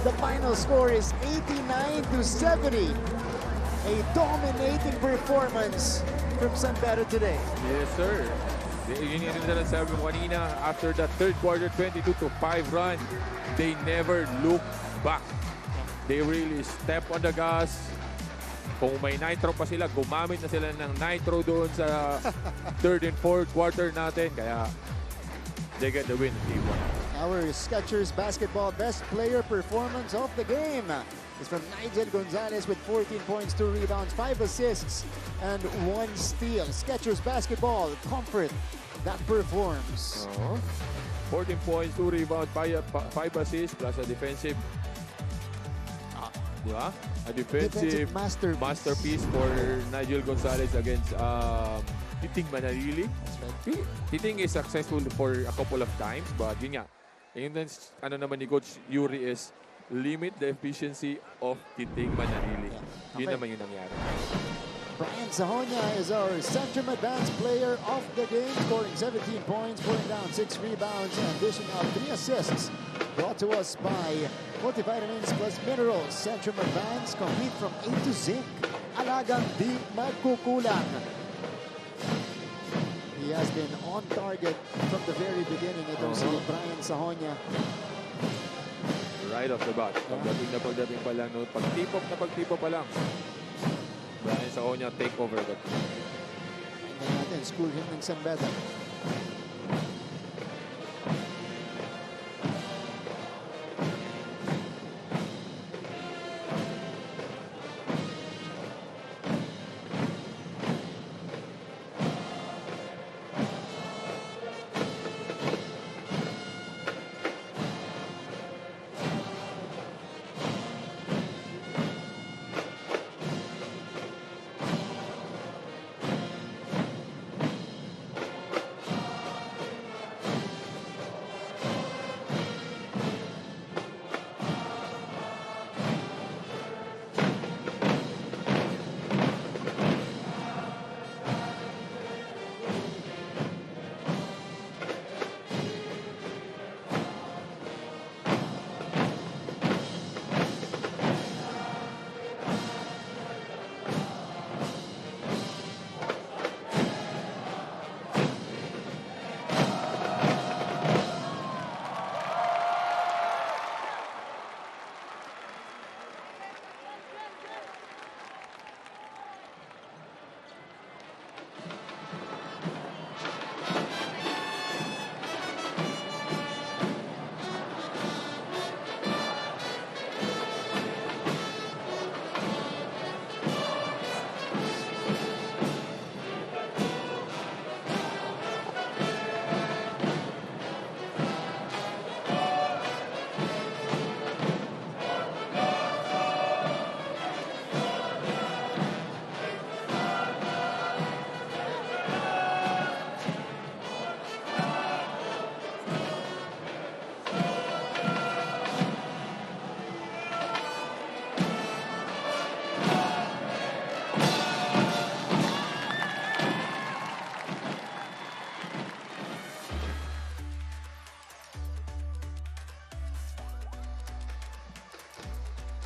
The final score is 89-70. A dominating performance from San Beda today. Yes, sir. Yun yung sabi mo kanina, after the third quarter, 22-5 run, they never look back. They really step on the gas. Kung may nitro pa sila, gumamit na sila ng nitro doon sa third and fourth quarter natin. Kaya, they get the win. Our Skechers basketball best player performance of the game is from Nigel Gonzalez with 14 points, 2 rebounds, 5 assists, and 1 steal. Skechers basketball, comfort that performs. 14 points, 2 rebounds, 5 assists, plus a defensive, di ba? A defensive masterpiece for Nigel Gonzalez against Titing Manalili. Titing is successful for a couple of times, but yun nga. Yung ano naman ni Coach Yuri is limit the efficiency of Titing Manalili. Yun naman yung nangyari. Brian Sahonia is our Centrum Advanced Player of the game, scoring 17 points, pulling down 6 rebounds, and dishing out 3 assists. Brought to us by Multivitamins plus Minerals. Centrum Advanced, complete from A to Zinc. Alagang di magkukulang. He has been on target from the very beginning. Itong si Brian Sahonia. Right off the bat. Pagdating pa lang. Pagtipop pa lang. Brian Sahonia take over. Tingnan natin, school him ng San Beda.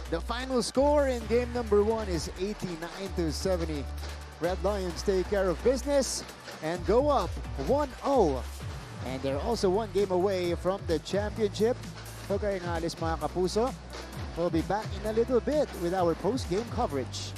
The final score in game number 1 is 89-70. Red Lions take care of business and go up 1-0. And they're also 1 game away from the championship. Huwag kayong alis mga kapuso. We'll be back in a little bit with our post-game coverage.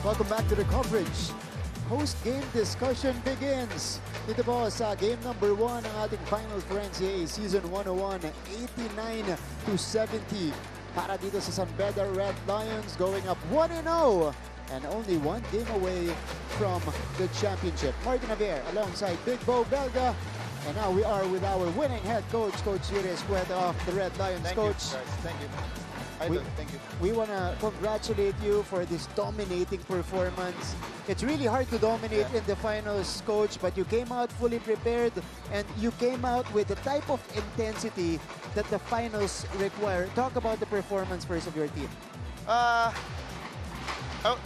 Welcome back to the coverage. Post-game discussion begins. Dito po sa game number 1 ng ating finals for NCAA Season 101, 89-70 para dito sa San Beda Red Lions, going up 1-0 and only 1 game away from the championship. Martin Javier alongside Big Bo Belga. And now we are with our winning head coach, Coach Yuri Escueta of the Red Lions. Coach, Thank you. Thank you. we want to congratulate you for this dominating performance. It's really hard to dominate in the finals, Coach, but you came out fully prepared and you came out with the type of intensity that the finals require. Talk about the performance first of your team. I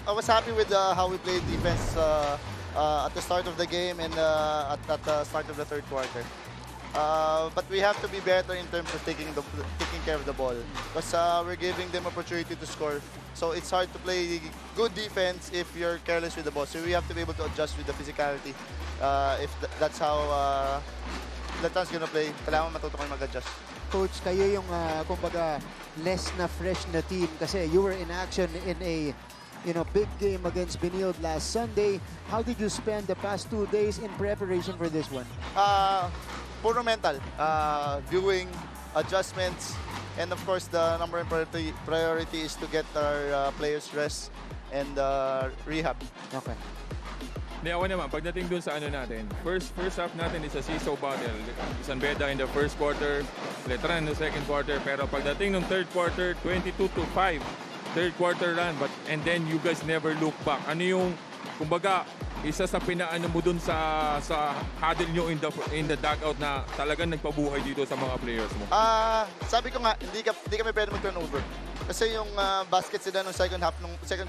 was happy with how we played defense at the start of the game and at the start of the third quarter. But we have to be better in terms of taking care of the ball because we're giving them opportunity to score. So it's hard to play good defense if you're careless with the ball. So we have to be able to adjust with the physicality. If that's how Latan's gonna play, kailangan matuto kayo mag-adjust. Coach, kayo yung kumbaga less na fresh na team kasi you were in action in a big game against Benilde last Sunday. How did you spend the past 2 days in preparation for this one? Puro mental, viewing, adjustments, and of course the number one priority is to get our players rest and rehab. Okay. Hindi, ako naman, pagdating dun sa natin, first half natin is a seesaw battle. San Beda in the first quarter, Letran in the second quarter, pero pagdating ng third quarter, 22-5, third quarter run, and then you guys never look back. Ano yung, kumbaga, isa sa pinaano mo dun sa huddle nyo in the dugout na talagang nagpabuhay dito sa mga players mo? Sabi ko nga, hindi kami pwede mag-turnover. Kasi yung baskets sila nung second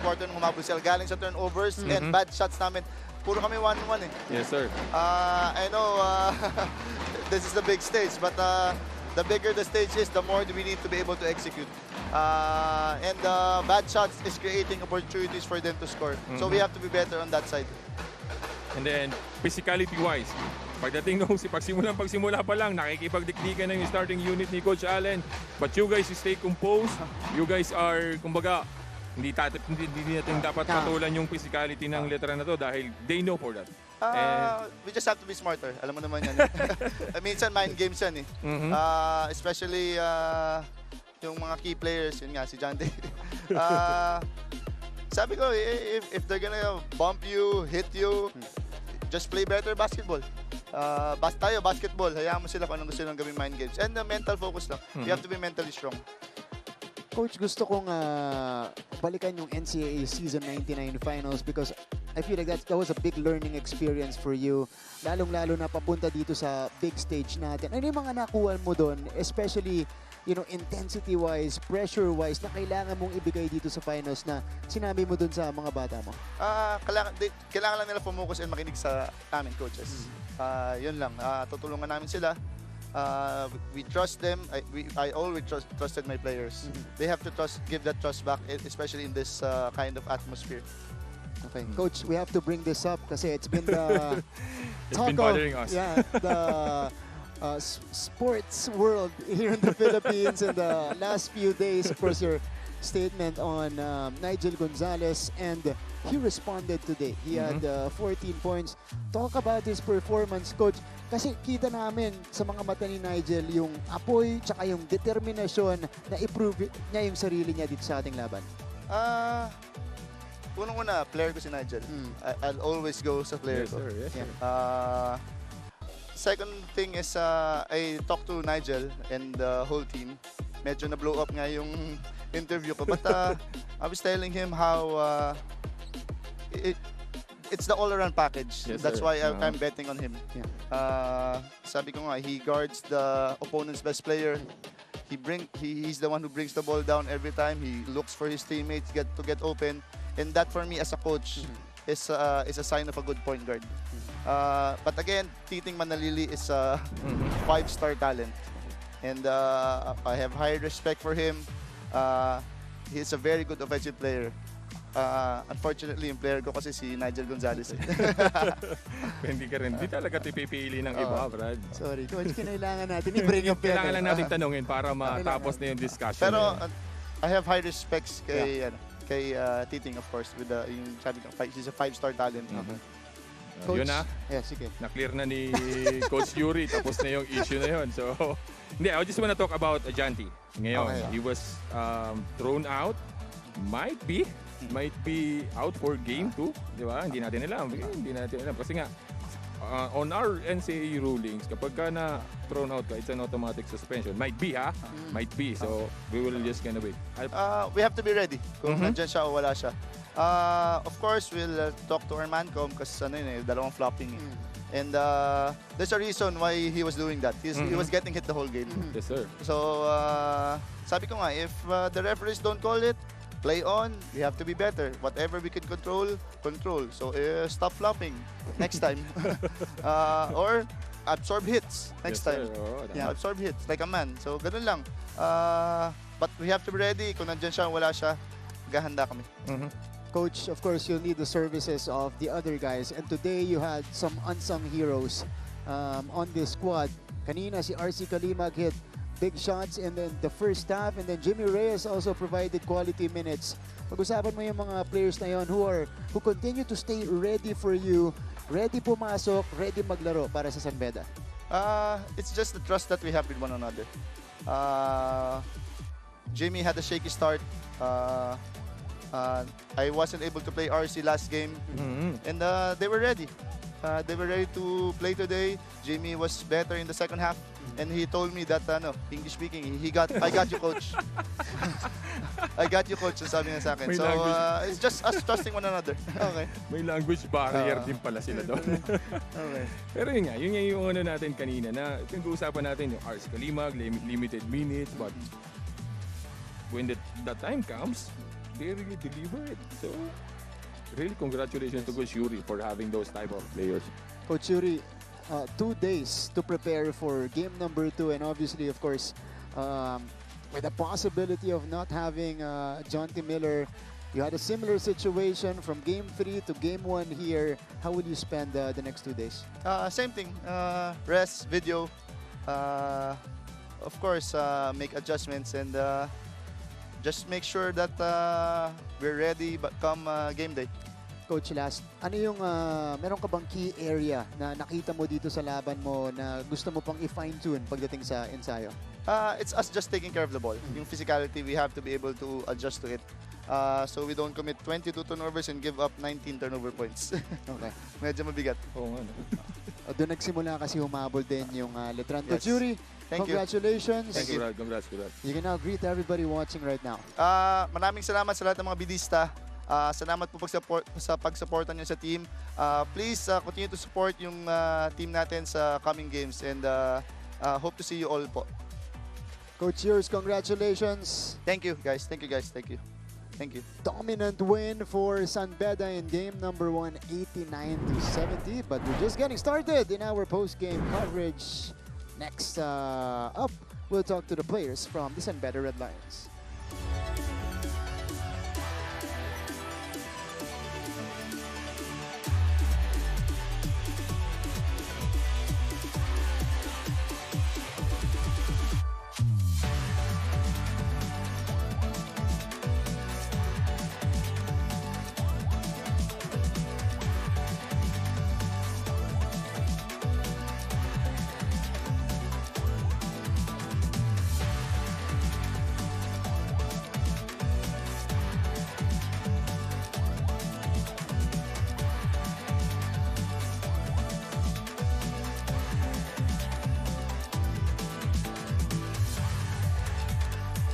quarter nung humabol sila galing sa turnovers and bad shots namin. Puro kami 1-1 eh. Yes, sir. I know this is the big stage, but the bigger the stage is, the more we need to be able to execute. And bad shots is creating opportunities for them to score. So we have to be better on that side. And then, physicality-wise, pagdating nung pagsimula pa lang, nakikipagdikdikan na yung starting unit ni Coach Allen. But you guys stay composed. You guys are, kumbaga, hindi natin dapat patulan yung physicality ng letra na to dahil they know for that. We just have to be smarter. Alam mo naman yan. Minsan mind games yan eh. Especially yung mga key players, yun nga, si John Day. Sabi ko, if they're gonna bump you, hit you, just play better basketball. Tayo, basketball. Hayaan mo sila kung anong gusto nilang gawin mind games. And mental focus lang. You have to be mentally strong. Coach, gusto kong balikan yung NCAA Season 99 Finals because I feel like that was a big learning experience for you. Lalong-lalo na papunta dito sa big stage natin. Ano yung mga nakuha mo doon? Especially, intensity-wise, pressure-wise, na kailangan mong ibigay dito sa finals na sinabi mo doon sa mga bata mo? Kailangan lang nila focus and makinig sa amin, coaches. Yun lang. Tutulungan namin sila. We trust them. I always trusted my players. They have to give that trust back, especially in this kind of atmosphere. Okay, Coach, we have to bring this up kasi it's been the It's been bothering us. Yeah, the sports world here in the Philippines in the last few days. Of course, your statement on Nigel Gonzalez, and he responded today. He had 14 points. Talk about his performance, Coach. Kasi kita namin sa mga mata ni Nigel yung apoy tsaka yung determinasyon na i-prove niya yung sarili niya dito sa ating laban. Unang-una, player ko si Nigel. I'll always go sa player ko. Sir, yes, sir. Second thing is, I talked to Nigel and the whole team. Medyo na-blow up nga yung interview ko. But I was telling him how it's the all-around package. Yes, That's sir. why I'm betting on him. Yeah. Sabi ko nga, he guards the opponent's best player. He's the one who brings the ball down every time. He looks for his teammates to get open. And that for me as a coach is a sign of a good point guard. But again, Titing Manalili is a 5-star talent. And I have high respect for him. He's a very good offensive player. Unfortunately, yung player ko kasi si Nigel Gonzalez. Hindi ka rin. Di talaga pipili ng iba, Brad. Sorry, Coach, kinailangan natin i-bring up yan. Kailangan lang natin tanungin para matapos na yung discussion. Pero I have high respects kay kay Titing, of course, with yung sabi ko, he's a 5-star talent. Yun na. Yeah, sige. Na-clear na ni Coach Yuri. Tapos na yung issue na yun. So, hindi, I just wanna talk about Janty. Ngayon, Okay. he was thrown out. Might be out for game 2. Di ba? Hindi natin alam. Kasi nga, on our NCAA rulings, kapag ka na thrown out ka, it's an automatic suspension. Might be, ha? Might be. So, we will just gonna wait. We have to be ready kung nandyan siya o wala siya. Of course, we'll talk to our mancom kasi dalawang flopping. And there's a reason why he was doing that. He was getting hit the whole game. Yes, sir. So, sabi ko nga, if the referees don't call it, play on. We have to be better. Whatever we can control. So, stop flopping next time. Or absorb hits next Yes, time. sir. Oo, Yeah, absorb hits like a man. So, ganun lang. But we have to be ready. Kung nandyan siya, wala siya, gahanda kami. Coach, of course, you'll need the services of the other guys. And today, you had some unsung heroes on this squad. Kanina, si RC Kalimag hit big shots in the first half. And then Jimmy Reyes also provided quality minutes. Pag-usapan mo yung mga players na yon who continue to stay ready for you, ready pumasok, ready maglaro para sa San Beda. It's just the trust that we have with one another. Jimmy had a shaky start. I wasn't able to play RC last game, and they were ready. They were ready to play today. Jimmy was better in the second half, and he told me that, English speaking, I got you, coach. I got you, coach, sabi niya sa akin. May So, language. it's just us trusting one another. Okay. May language barrier din pala sila doon. Okay. Pero yun nga yung ano natin kanina na pinag-uusapan natin yung RC Kalimag, limited minutes, but when the time comes, they really deliver it. So, really congratulations to Coach Yuri for having those type of players. Coach Yuri, 2 days to prepare for game number 2, and obviously, of course, with the possibility of not having John T. Miller, you had a similar situation from game 3 to game 1 here. How will you spend the next 2 days? Same thing. Rest, video. Of course, make adjustments and just make sure that we're ready come game day. Coach, last, ano yung meron ka bang key area na nakita mo dito sa laban mo na gusto mo pang i-fine-tune pagdating sa ensayo? It's us just taking care of the ball. Yung physicality, we have to be able to adjust to it. So we don't commit 22 turnovers and give up 19 turnover points. Okay. Medyo mabigat. Oo nga. No? Doon nagsimula kasi humabol din yung Letran. Yes. Coach Yuri, Thank you. congratulations. Thank you. Congrats. You can now greet everybody watching right now. Maraming salamat sa lahat ng mga bidista. Salamat po sa pag-supportan niyo sa team. Please continue to support yung team natin sa coming games and hope to see you all po. Coach Yurs, congratulations. Thank you guys. Thank you. Thank you. Dominant win for San Beda in game number 1, 89-70. But we're just getting started in our post-game coverage. Next up, we'll talk to the players from the San Beda Red Lions.